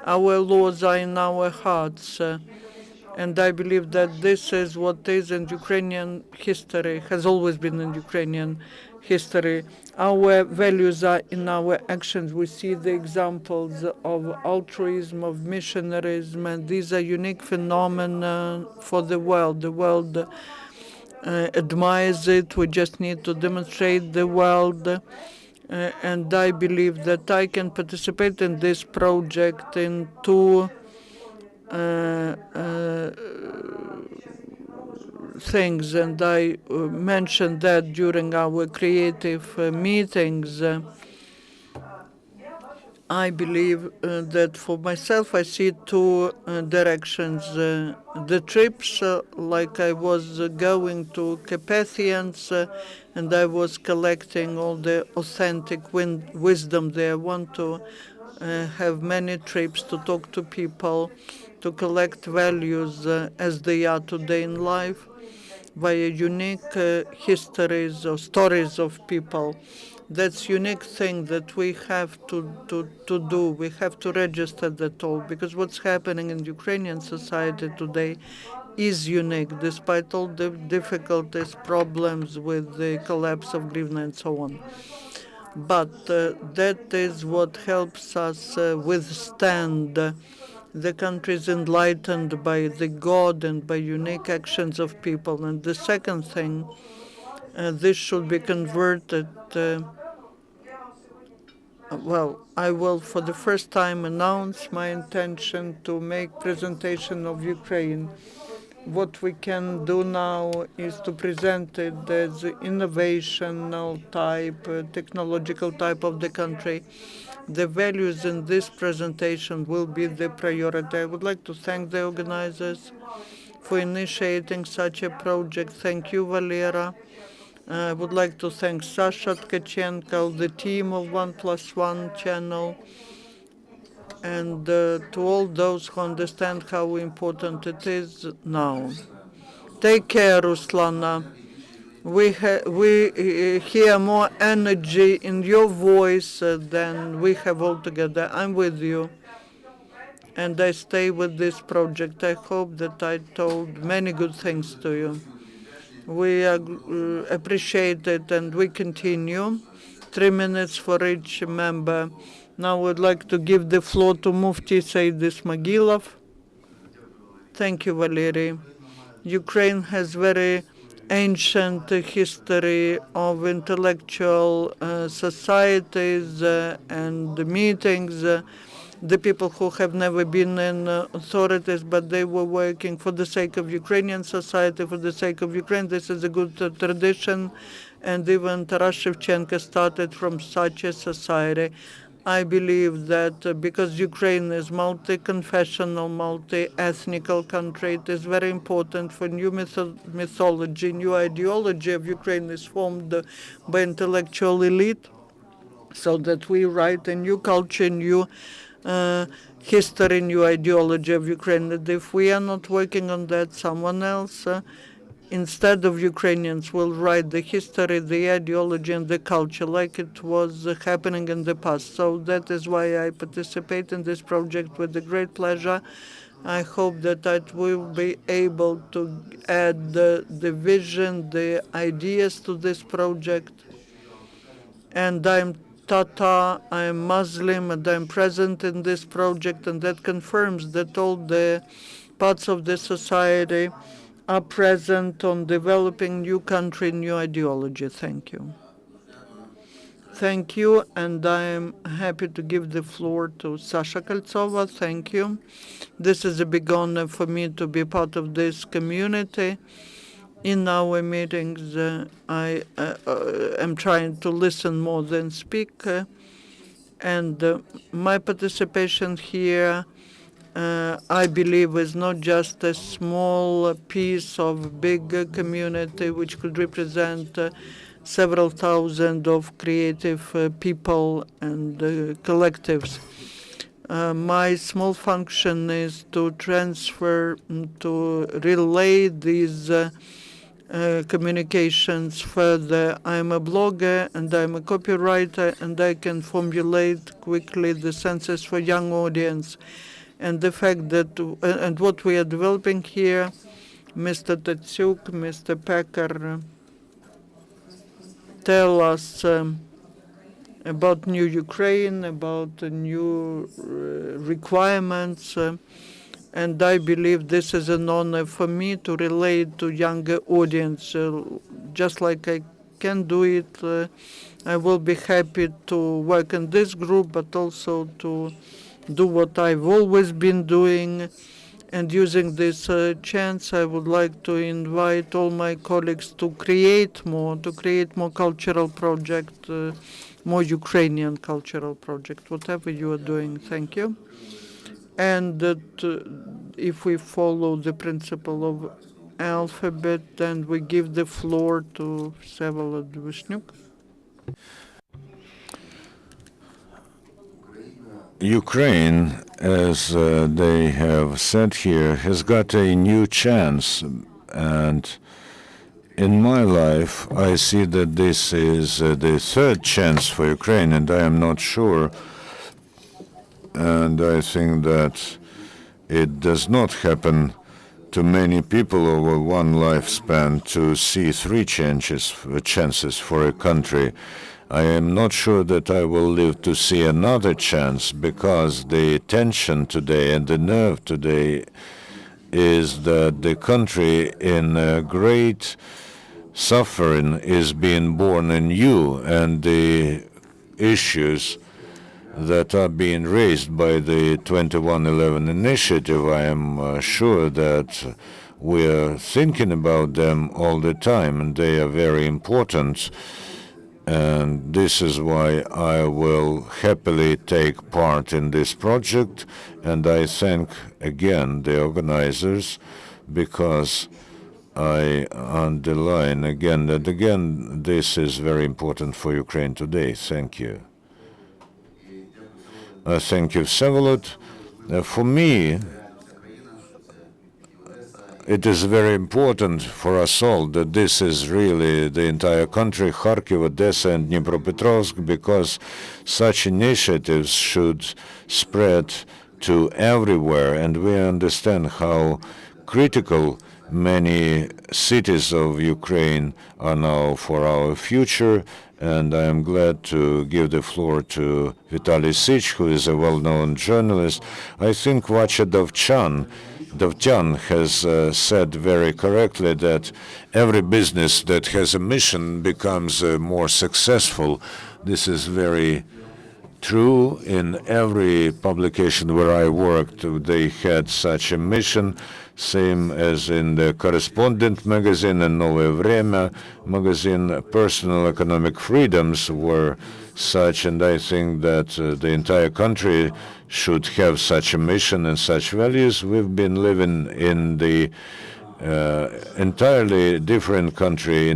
Our laws are in our hearts, and I believe that this is what is in Ukrainian history, has always been in Ukrainian history. Our values are in our actions. We see the examples of altruism, of missionarism, and these are unique phenomena for the world. The world admires it. We just need to demonstrate the world. And I believe that I can participate in this project in two things, and I mentioned that during our creative meetings. I believe that for myself I see two directions. The trips, like I was going to Carpathians and I was collecting all the authentic wisdom there. I want to have many trips to talk to people, to collect values as they are today in life via unique histories or stories of people. That's unique thing that we have to do. We have to register that all, because what's happening in Ukrainian society today is unique, despite all the difficulties, problems with the collapse of hryvnia and so on. But that is what helps us withstand. The country is enlightened by the God and by unique actions of people. And the second thing, this should be converted. Well, I will for the first time announce my intention to make presentation of Ukraine. What we can do now is to present it as innovational type, technological type of the country. The values in this presentation will be the priority. I would like to thank the organizers for initiating such a project. Thank you, Valera. I would like to thank Sasha Tkachenko, the team of 1+1 channel, and to all those who understand how important it is now. Take care, Ruslana. We hear more energy in your voice than we have altogether. I'm with you, and I stay with this project. I hope that I told many good things to you. We appreciate it, and we continue. 3 minutes for each member. Now I would like to give the floor to Muftii Said Ismagilov. Thank you, Valery. Ukraine has very ancient history of intellectual societies and meetings. The people who have never been in authorities, but they were working for the sake of Ukrainian society, for the sake of Ukraine. This is a good tradition, and even Taras Shevchenko started from such a society. I believe that because Ukraine is multi-confessional, multi-ethnical country, it is very important for new mythology, new ideology of Ukraine is formed by intellectual elite, so that we write a new culture, new history, new ideology of Ukraine. And if we are not working on that, someone else instead of Ukrainians will write the history, the ideology, and the culture like it was happening in the past. So that is why I participate in this project with a great pleasure. I hope that I will be able to add the vision, the ideas to this project. And I'm Tatar, I'm Muslim, and I'm present in this project, and that confirms that all the parts of the society are present on developing new country, new ideology. Thank you. Thank you, and I'm happy to give the floor to Sasha Koltsova. Thank you. This is a big honor for me to be part of this community. In our meetings, I am trying to listen more than speak, and my participation here I believe is not just a small piece of big community which could represent several thousand of creative people and collectives. My small function is to transfer, to relay these communications further. I'm a blogger and I'm a copywriter, and I can formulate quickly the senses for young audience. And the fact that, and what we are developing here, Mr. Datsyuk, Mr. Pekar tell us about new Ukraine, about new requirements, and I believe this is an honor for me to relate to younger audience. Just like I can do it, I will be happy to work in this group, but also to do what I've always been doing. And using this chance, I would like to invite all my colleagues to create more cultural project, more Ukrainian cultural project, whatever you are doing. Thank you. And that if we follow the principle of alphabet, then we give the floor to Vsevolod Kozhmyako. Ukraine, as they have said here, has got a new chance, and in my life I see that this is the third chance for Ukraine, and I am not sure, and I think that it does not happen to many people over one lifespan to see three chances for a country. I am not sure that I will live to see another chance, because the tension today and the nerve today is that the country in great suffering is being born anew, and the issues that are being raised by the 2111 initiative, I am sure that we are thinking about them all the time, and they are very important. And this is why I will happily take part in this project, and I thank again the organizers, because I underline again that this is very important for Ukraine today. Thank you. Thank you, Vsevolod. For me, it is very important for us all that this is really the entire country, Kharkiv, Odessa, and Dnipropetrovsk, because such initiatives should spread to everywhere, and we understand how critical Many cities of Ukraine are now for our future, and I am glad to give the floor to Vitaliy Sych, who is a well-known journalist. I think Vache Davtian has said very correctly that every business that has a mission becomes more successful. This is very true. In every publication where I worked, they had such a mission, same as in the Correspondent magazine and Novoye Vremya magazine. Personal economic freedoms were such, and I think that the entire country should have such a mission and such values. We've been living in the entirely different country,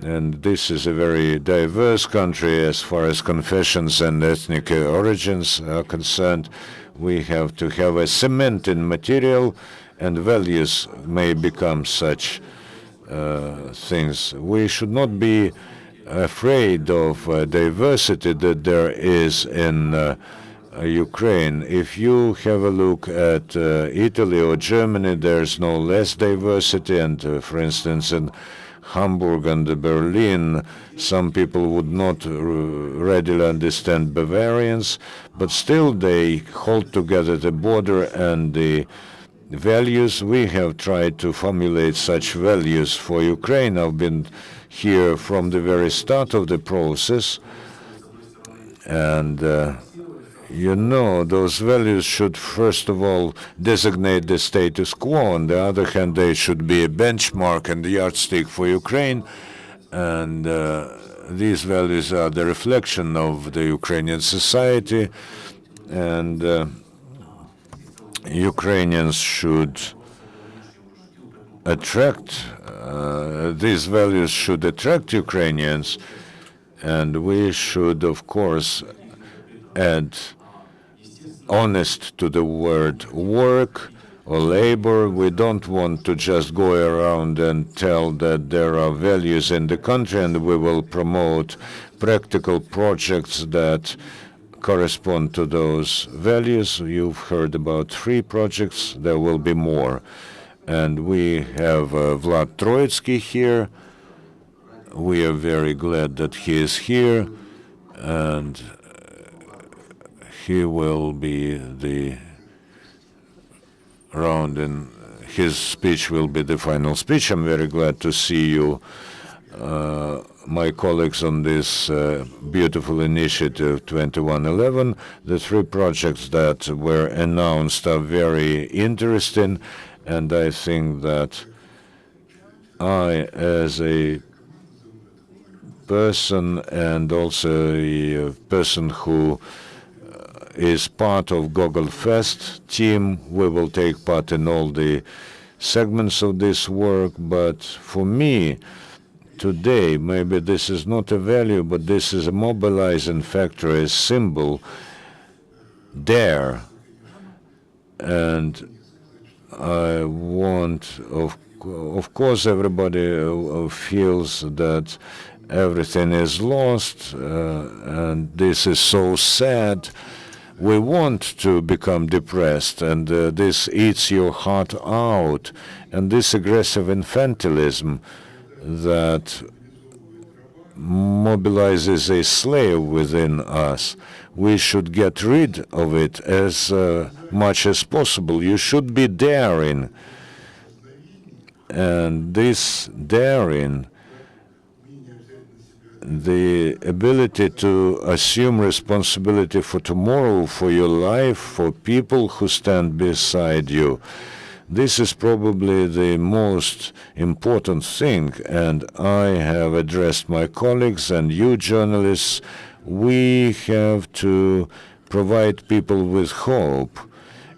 and this is a very diverse country as far as confessions and ethnic origins are concerned. We have to have a cement in material, and values may become such things. We should not be afraid of diversity that there is in Ukraine. If you have a look at Italy or Germany, there's no less diversity, and for instance in Hamburg and Berlin, some people would not readily understand Bavarians, but still they hold together the border and the values. We have tried to formulate such values for Ukraine. I've been here from the very start of the process, and those values should first of all designate the status quo. On the other hand, they should be a benchmark and yardstick for Ukraine, and these values are the reflection of the Ukrainian society, and Ukrainians should attract, these values should attract Ukrainians, and we should, of course, add honest to the word work or labor. We don't want to just go around and tell that there are values in the country and we will promote practical projects that correspond to those values. You've heard about 3 projects. There will be more. And we have Vlad Troiitskyi here. We are very glad that he is here, and he will be the round, and his speech will be the final speech. I'm very glad to see you, my colleagues, on this beautiful initiative 2111. The 3 projects that were announced are very interesting, and I think that I, as a person and also a person who is part of Google Fest team, we will take part in all the segments of this work. But for me, today, maybe this is not a value, but this is a mobilizing factor, a symbol, dare. And I want, of course, everybody feels that everything is lost, and this is so sad. We want to become depressed, and this eats your heart out. And this aggressive infantilism that mobilizes a slave within us, we should get rid of it as much as possible. You should be daring. And this daring, the ability to assume responsibility for tomorrow, for your life, for people who stand beside you, this is probably the most important thing. And I have addressed my colleagues and you journalists. We have to provide people with hope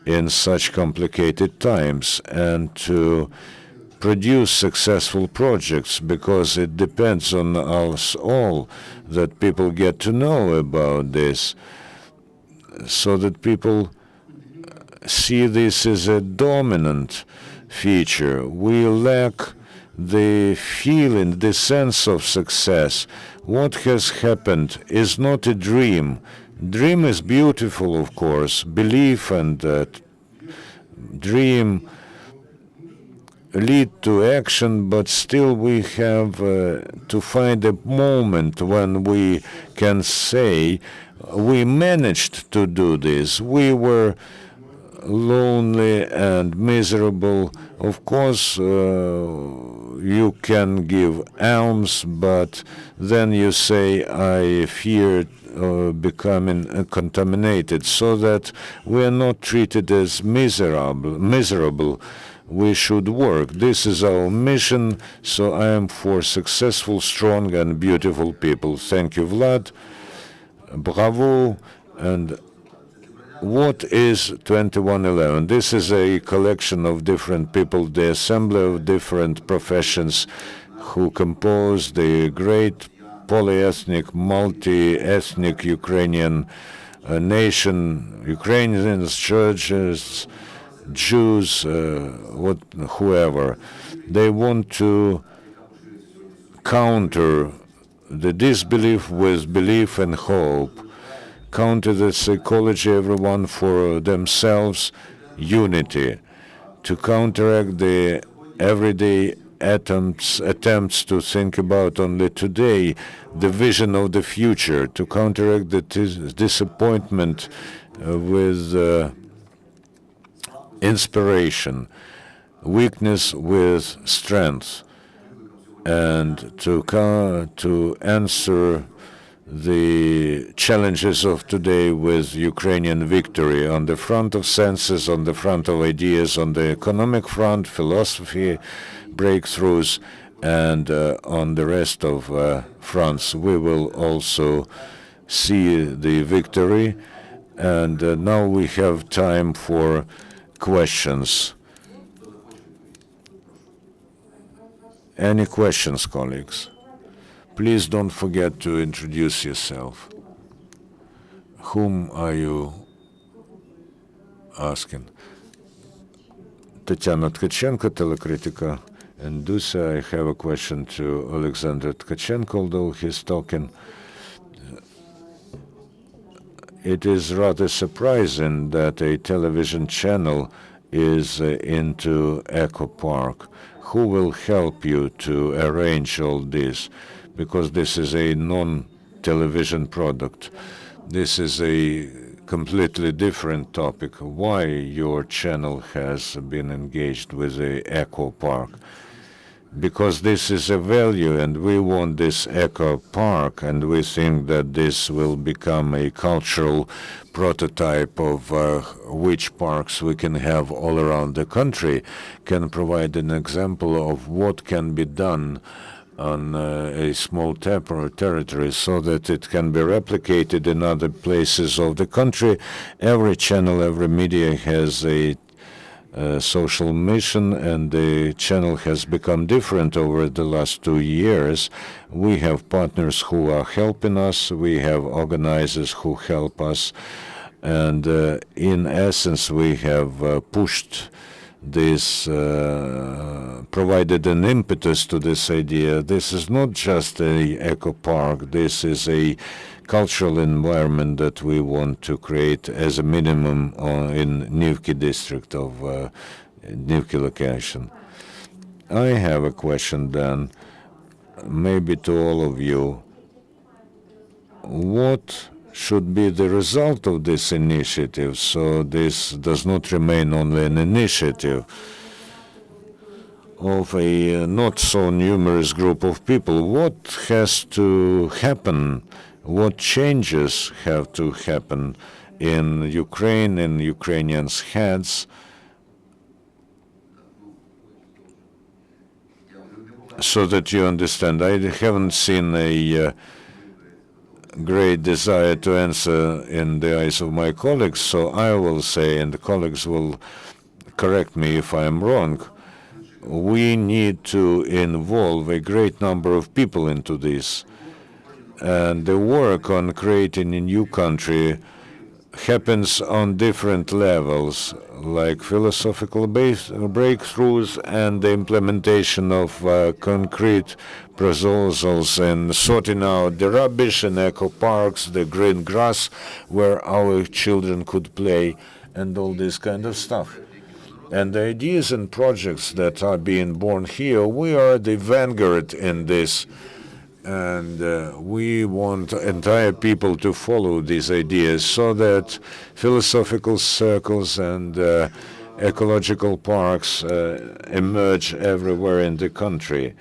in such complicated times and to produce successful projects, because it depends on us all that people get to know about this, so that people see this as a dominant feature. We lack the feeling, the sense of success. What has happened is not a dream. Dream is beautiful, of course. Belief and dream lead to action, but still we have to find a moment when we can say we managed to do this. We were lonely and miserable. Of course, you can give alms, but then you say, I fear becoming contaminated, so that we are not treated as miserable. We should work. This is our mission, so I am for successful, strong, and beautiful people. Thank you, Vlad. Bravo. And what is 2111? This is a collection of different people, the assembly of different professions who compose the great polyethnic, multi-ethnic Ukrainian nation, Ukrainians, churches, Jews, whoever. They want to counter the disbelief with belief and hope, counter the psychology, everyone for themselves, unity, to counteract the everyday attempts to think about only today, the vision of the future, to counteract the disappointment with inspiration, weakness with strength, and to answer the challenges of today with Ukrainian victory on the front of senses, on the front of ideas, on the economic front, philosophy, breakthroughs, and on the rest of fronts. We will also see the victory. And now we have time for questions. Any questions, colleagues? Please don't forget to introduce yourself. Whom are you asking? Tatiana Tkachenko, Telekritika. And Dusa, I have a question to Oleksandr Tkachenko, although he's talking. It is rather surprising that a television channel is into Eco Park. Who will help you to arrange all this? Because this is a non-television product. This is a completely different topic. Why your channel has been engaged with the Eco Park? Because this is a value, and we want this Eco Park, and we think that this will become a cultural prototype of which parks we can have all around the country, can provide an example of what can be done on a small territory so that it can be replicated in other places of the country. Every channel, every media has a social mission, and the channel has become different over the last 2 years. We have partners who are helping us. We have organizers who help us. And in essence, we have pushed this, provided an impetus to this idea. This is not just a eco park. This is a cultural environment that we want to create as a minimum in Nivki district of Nivki location. I have a question then, maybe to all of you. What should be the result of this initiative, so this does not remain only an initiative of a not so numerous group of people? What has to happen? What changes have to happen in Ukraine, in Ukrainians' heads, so that you understand? I haven't seen a great desire to answer in the eyes of my colleagues, so I will say, and the colleagues will correct me if I am wrong, we need to involve a great number of people into this. And the work on creating a new country happens on different levels, like philosophical breakthroughs and the implementation of concrete proposals and sorting out the rubbish in eco parks, the green grass where our children could play, and all this kind of stuff. And the ideas and projects that are being born here, we are the vanguard in this. And we want entire people to follow these ideas so that philosophical circles and ecological parks emerge everywhere in the country.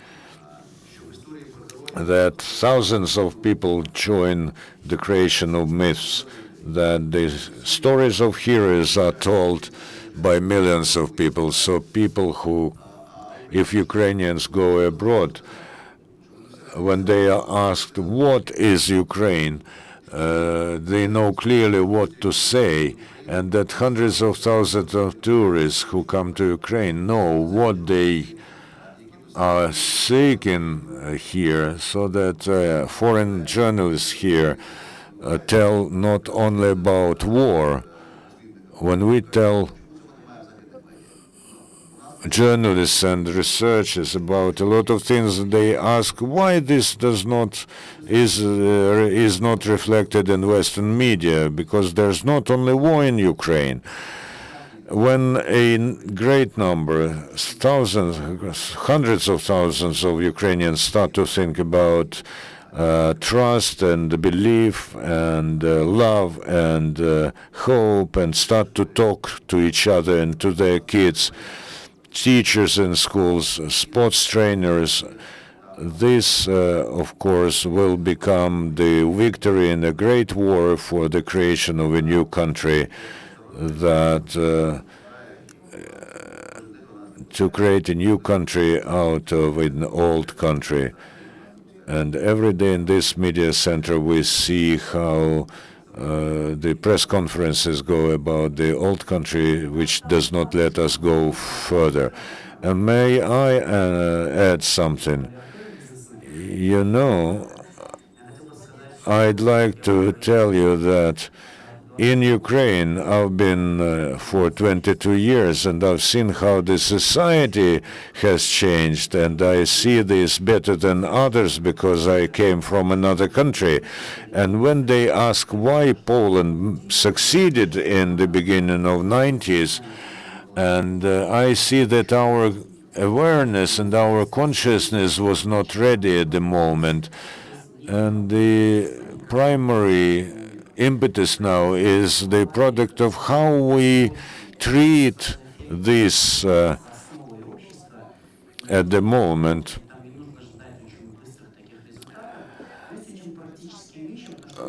That thousands of people join the creation of myths, that the stories of heroes are told by millions of people. So people who, if Ukrainians go abroad, when they are asked what is Ukraine, they know clearly what to say, and that hundreds of thousands of tourists who come to Ukraine know what they are seeking here, so that foreign journalists here tell not only about war. When we tell journalists and researchers about a lot of things, they ask why this is not reflected in Western media, because there's not only war in Ukraine. When a great number, thousands, hundreds of thousands of Ukrainians start to think about trust and belief and love and hope, and start to talk to each other and to their kids, teachers in schools, sports trainers, this, of course, will become the victory in a great war for the creation of a new country, that to create a new country out of an old country. And every day in this media center we see how the press conferences go about the old country, which does not let us go further. And may I add something? You know, I'd like to tell you that in Ukraine, I've been for 22 years, and I've seen how the society has changed, and I see this better than others because I came from another country. And when they ask why Poland succeeded in the beginning of 90s, and I see that our awareness and our consciousness was not ready at the moment, and the primary impetus now is the product of how we treat this at the moment.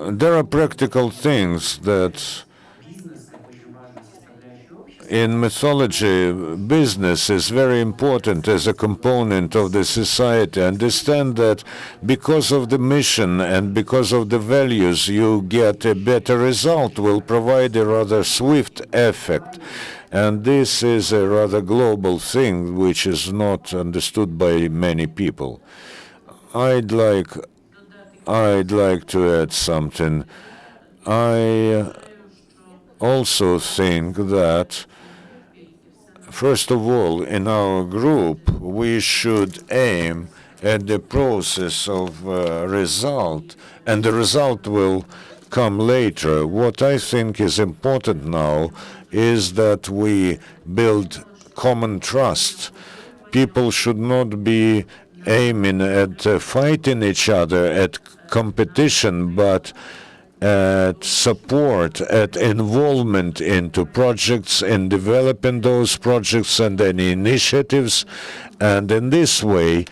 There are practical things that in mythology, business is very important as a component of the society. Understand that because of the mission and because of the values, you get a better result, will provide a rather swift effect. And this is a rather global thing which is not understood by many people. I'd like to add something. I also think that first of all, in our group, we should aim at the process of result, and the result will come later. What I think is important now is that we build common trust. People should not be aiming at fighting each other, at competition, but at support, at involvement into projects, in developing those projects and any initiatives. And in this way,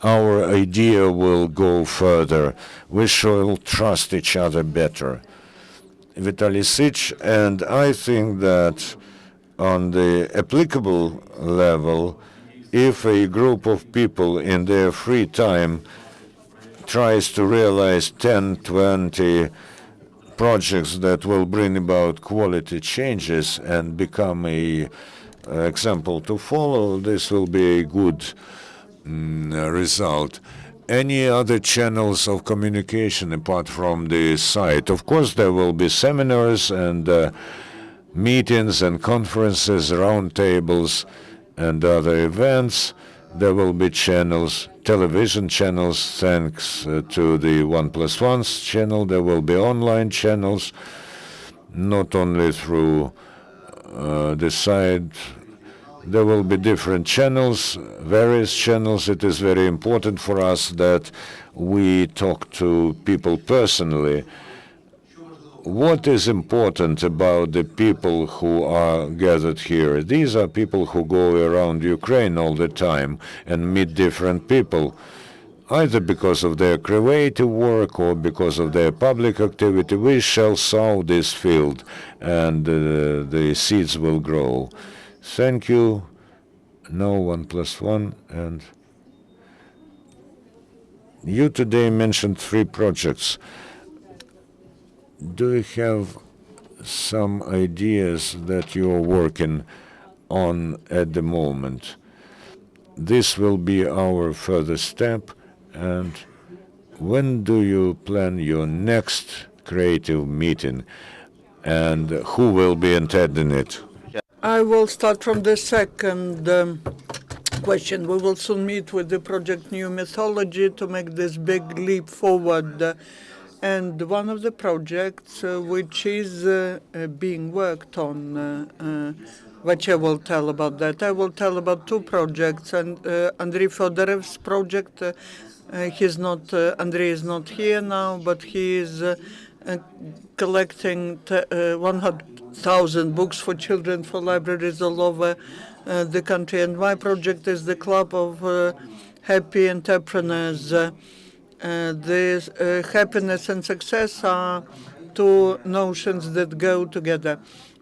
our idea will go further. We shall trust each other better. Vitaliy Sych, and I think that on the applicable level, if a group of people in their free time tries to realize 10, 20 projects that will bring about quality changes and become a example to follow, this will be a good result. Any other channels of communication apart from the site? Of course, there will be seminars and meetings and conferences, roundtables, and other events. There will be channels, television channels, thanks to the 1+1 channel. There will be online channels, not only through the site, There will be different channels, various channels. It is very important for us that we talk to people personally. What is important about the people who are gathered here? These are people who go around Ukraine all the time and meet different people, either because of their creative work or because of their public activity. We shall sow this field, and the seeds will grow. Thank you. No, 1+1. And you today mentioned 3 projects. Do you have some ideas that you're working on at the moment? This will be our further step. And when do you plan your next creative meeting? And who will be attending it? I will start from the second question. We will soon meet with the project New Mythology to make this big leap forward. And one of the projects which is being worked on, Vache will tell about that. I will tell about 2 projects. And Andriy Fedorov's project, Andriy is not here now, but he is collecting 100,000 books for children for libraries all over the country. And my project is the Club of Happy Entrepreneurs. This happiness and success are 2 notions that go together.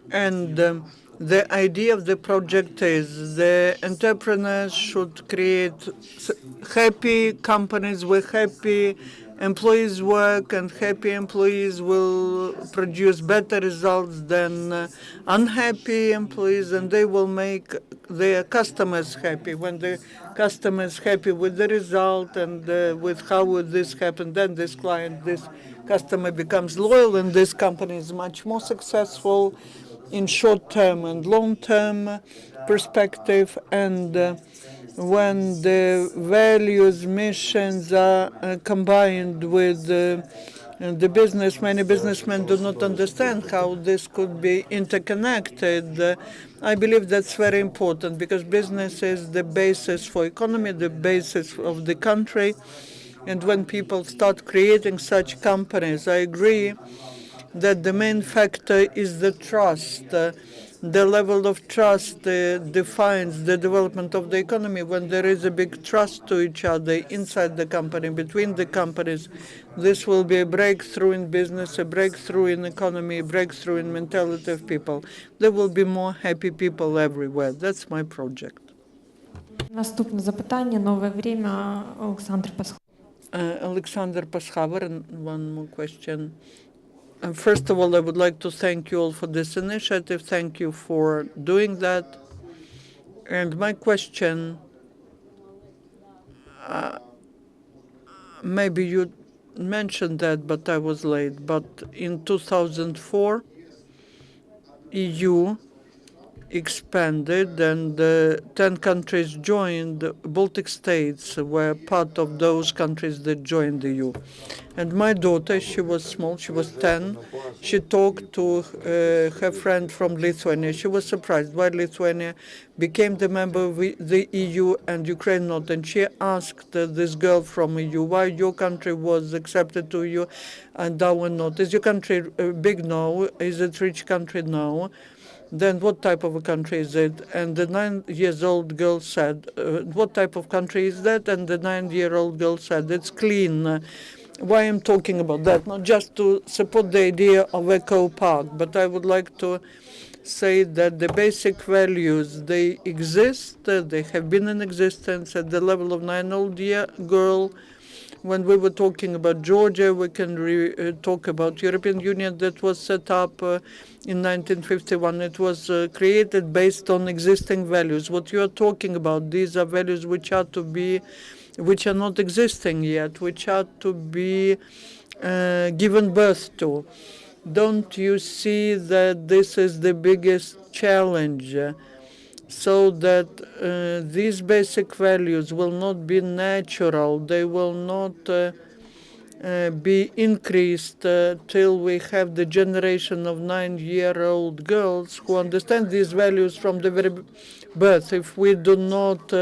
And the idea of the project is the entrepreneurs should create happy companies with happy employees work, and happy employees will produce better results than unhappy employees, and they will make their customers happy. When the customer is happy with the result and with how this happened, then this customer becomes loyal, and this company is much more successful in short-term and long-term perspective. And when the values, missions are combined with the business, many businessmen do not understand how this could be interconnected. I believe that's very important, because business is the basis for economy, the basis of the country. And when people start creating such companies, I agree that the main factor is the trust. The level of trust defines the development of the economy. When there is a big trust to each other inside the company, between the companies, this will be a breakthrough in business, a breakthrough in economy, a breakthrough in mentality of people. There will be more happy people everywhere. That's my project. Наступне запитання, нове время, Олександр Пасхов. Alexander Paschaver, and one more question. First of all, I would like to thank you all for this initiative. Thank you for doing that. And my question, maybe you mentioned that, but I was late. But in 2004, EU expanded, and 10 countries joined. Baltic states were part of those countries that joined the EU. And my daughter, she was small, she was 10. She talked to her friend from Lithuania. She was surprised why Lithuania became the member of the EU and Ukraine not. And she asked this girl from EU, why your country was accepted to EU and our not? Is your country big now? Is it rich country now? Then what type of a country is it? And the 9-year-old girl said, what type of country is that? And the 9-year-old girl said, it's clean. Why I'm talking about that? Not just to support the idea of eco park, but I would like to say that the basic values, they exist, they have been in existence at the level of 9-year-old girl. When we were talking about Georgia, we can talk about European Union that was set up in 1951. It was created based on existing values. What you are talking about, these are values which are not existing yet, which are to be given birth to. Don't you see that this is the biggest challenge? So that these basic values will not be natural, they will not be increased till we have the generation of 9-year-old girls who understand these values from the very birth. If we do not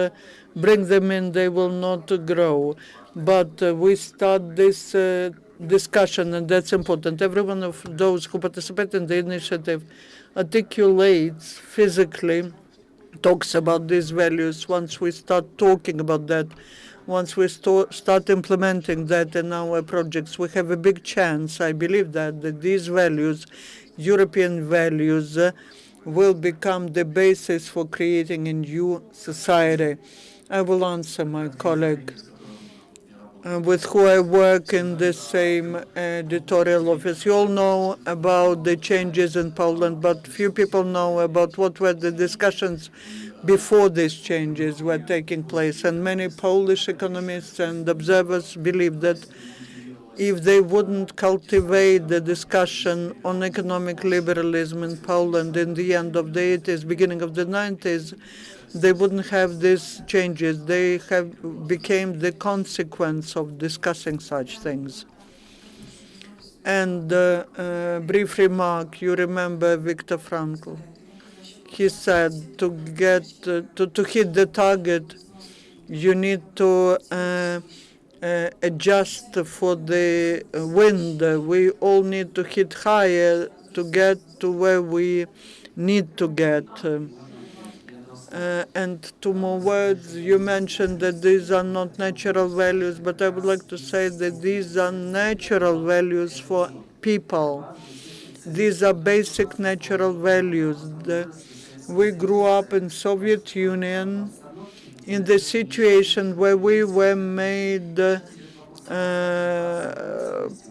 bring them in, they will not grow. But we start this discussion, and that's important. Every one of those who participate in the initiative articulates physically, talks about these values. Once we start talking about that, once we start implementing that in our projects, we have a big chance, I believe that these values, European values, will become the basis for creating a new society. I will answer my colleague with who I work in the same editorial office. You all know about the changes in Poland, but few people know about what were the discussions before these changes were taking place. And many Polish economists and observers believe that if they wouldn't cultivate the discussion on economic liberalism in Poland in the end of the 80s, beginning of the 90s, they wouldn't have these changes. They have became the consequence of discussing such things. And brief remark, you remember Viktor Frankl. He said to get to hit the target, you need to adjust for the wind. We all need to hit higher to get to where we need to get. And two more words, you mentioned that these are not natural values, but I would like to say that these are natural values for people. These are basic natural values. We grew up in Soviet Union in the situation where we were made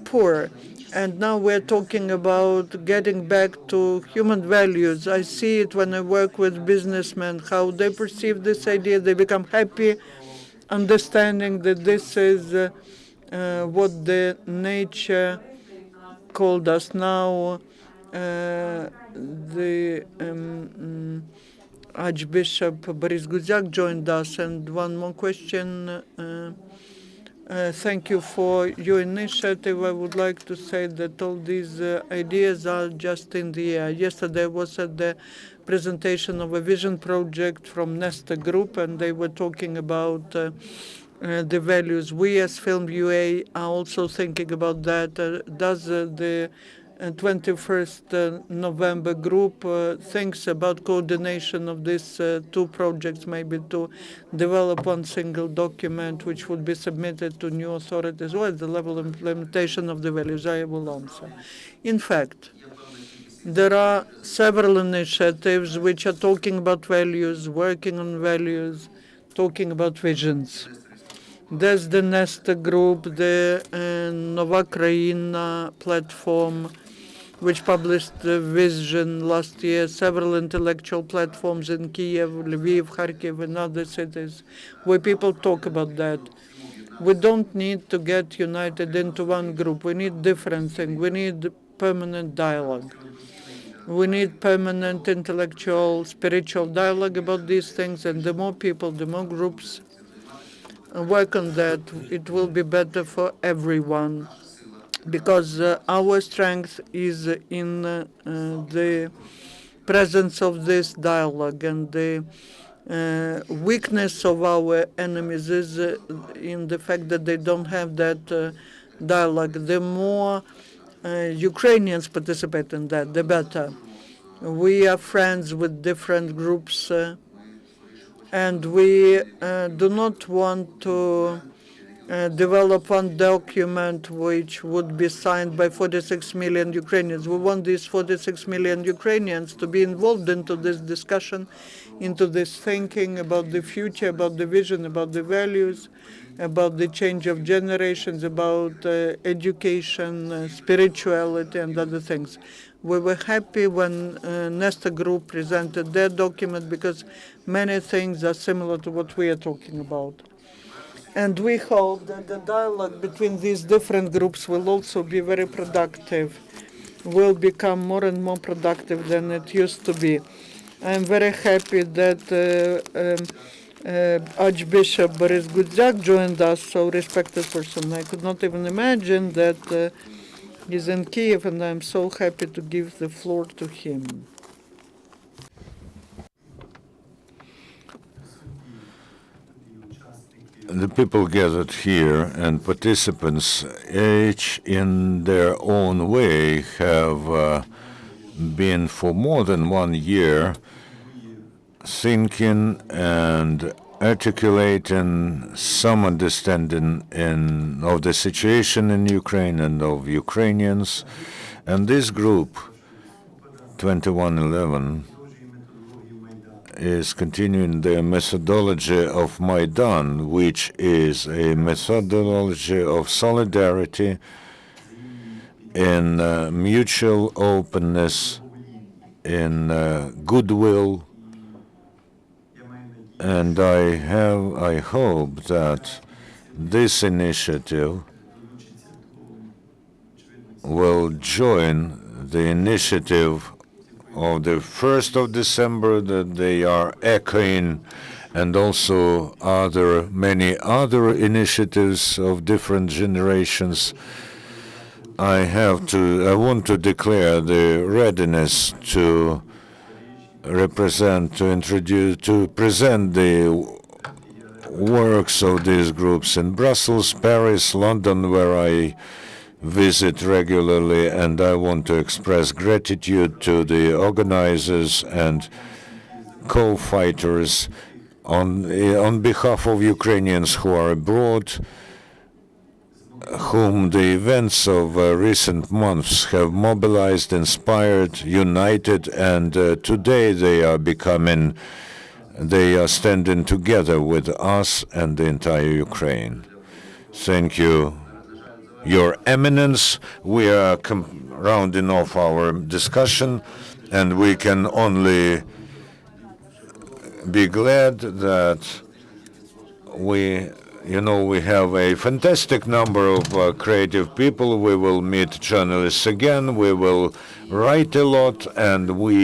poor. And now we're talking about getting back to human values. I see it when I work with businessmen, how they perceive this idea. They become happy, understanding that this is what the nature called us. Now the Archbishop Boris Guziak joined us. And one more question. Thank you for your initiative. I would like to say that all these ideas are just in the air. Yesterday I was at the presentation of a vision project from Nesta Group, and they were talking about the values. We as Film UA are also thinking about that. Does the 21st November group thinks about coordination of these two projects, maybe to develop one single document which would be submitted to new authorities? What is the level of implementation of the values? I will answer. In fact, there are several initiatives which are talking about values, working on values, talking about visions. There's the Nesta Group, the Nova Kraina platform, which published the vision last year, several intellectual platforms in Kiev, Lviv, Kharkiv, and other cities, where people talk about that. We don't need to get united into one group. We need different things. We need permanent dialogue. We need permanent intellectual, spiritual dialogue about these things, and the more people, the more groups work on that, it will be better for everyone. Because our strength is in the presence of this dialogue, and the weakness of our enemies is in the fact that they don't have that dialogue. The more Ukrainians participate in that, the better. We are friends with different groups, and we do not want to develop one document which would be signed by 46 million Ukrainians. We want these 46 million Ukrainians to be involved into this discussion, into this thinking about the future, about the vision, about the values, about the change of generations, about education, spirituality, and other things. We were happy when Nesta Group presented their document, because many things are similar to what we are talking about. And we hope that the dialogue between these different groups will also be very productive, will become more and more productive than it used to be. I'm very happy that Archbishop Boris Gudzyak joined us, so respected person. I could not even imagine that he's in Kiev, and I'm so happy to give the floor to him. The people gathered here and participants, each in their own way, have been for more than 1 year thinking and articulating some understanding of the situation in Ukraine and of Ukrainians. And this group, 2111, is continuing the methodology of Maidan, which is a methodology of solidarity in mutual openness, in goodwill. And I hope that this initiative will join the initiative of the 1st of December that they are echoing, and also many other initiatives of different generations. I want to declare the readiness to present the works of these groups in Brussels, Paris, London, where I visit regularly, and I want to express gratitude to the organizers and co-fighters on behalf of Ukrainians who are abroad, whom the events of recent months have mobilized, inspired, united, and today they are standing together with us and the entire Ukraine. Thank you, Your Eminence. We are rounding off our discussion, and we can only be glad that we have a fantastic number of creative people. We will meet journalists again. We will write a lot, and we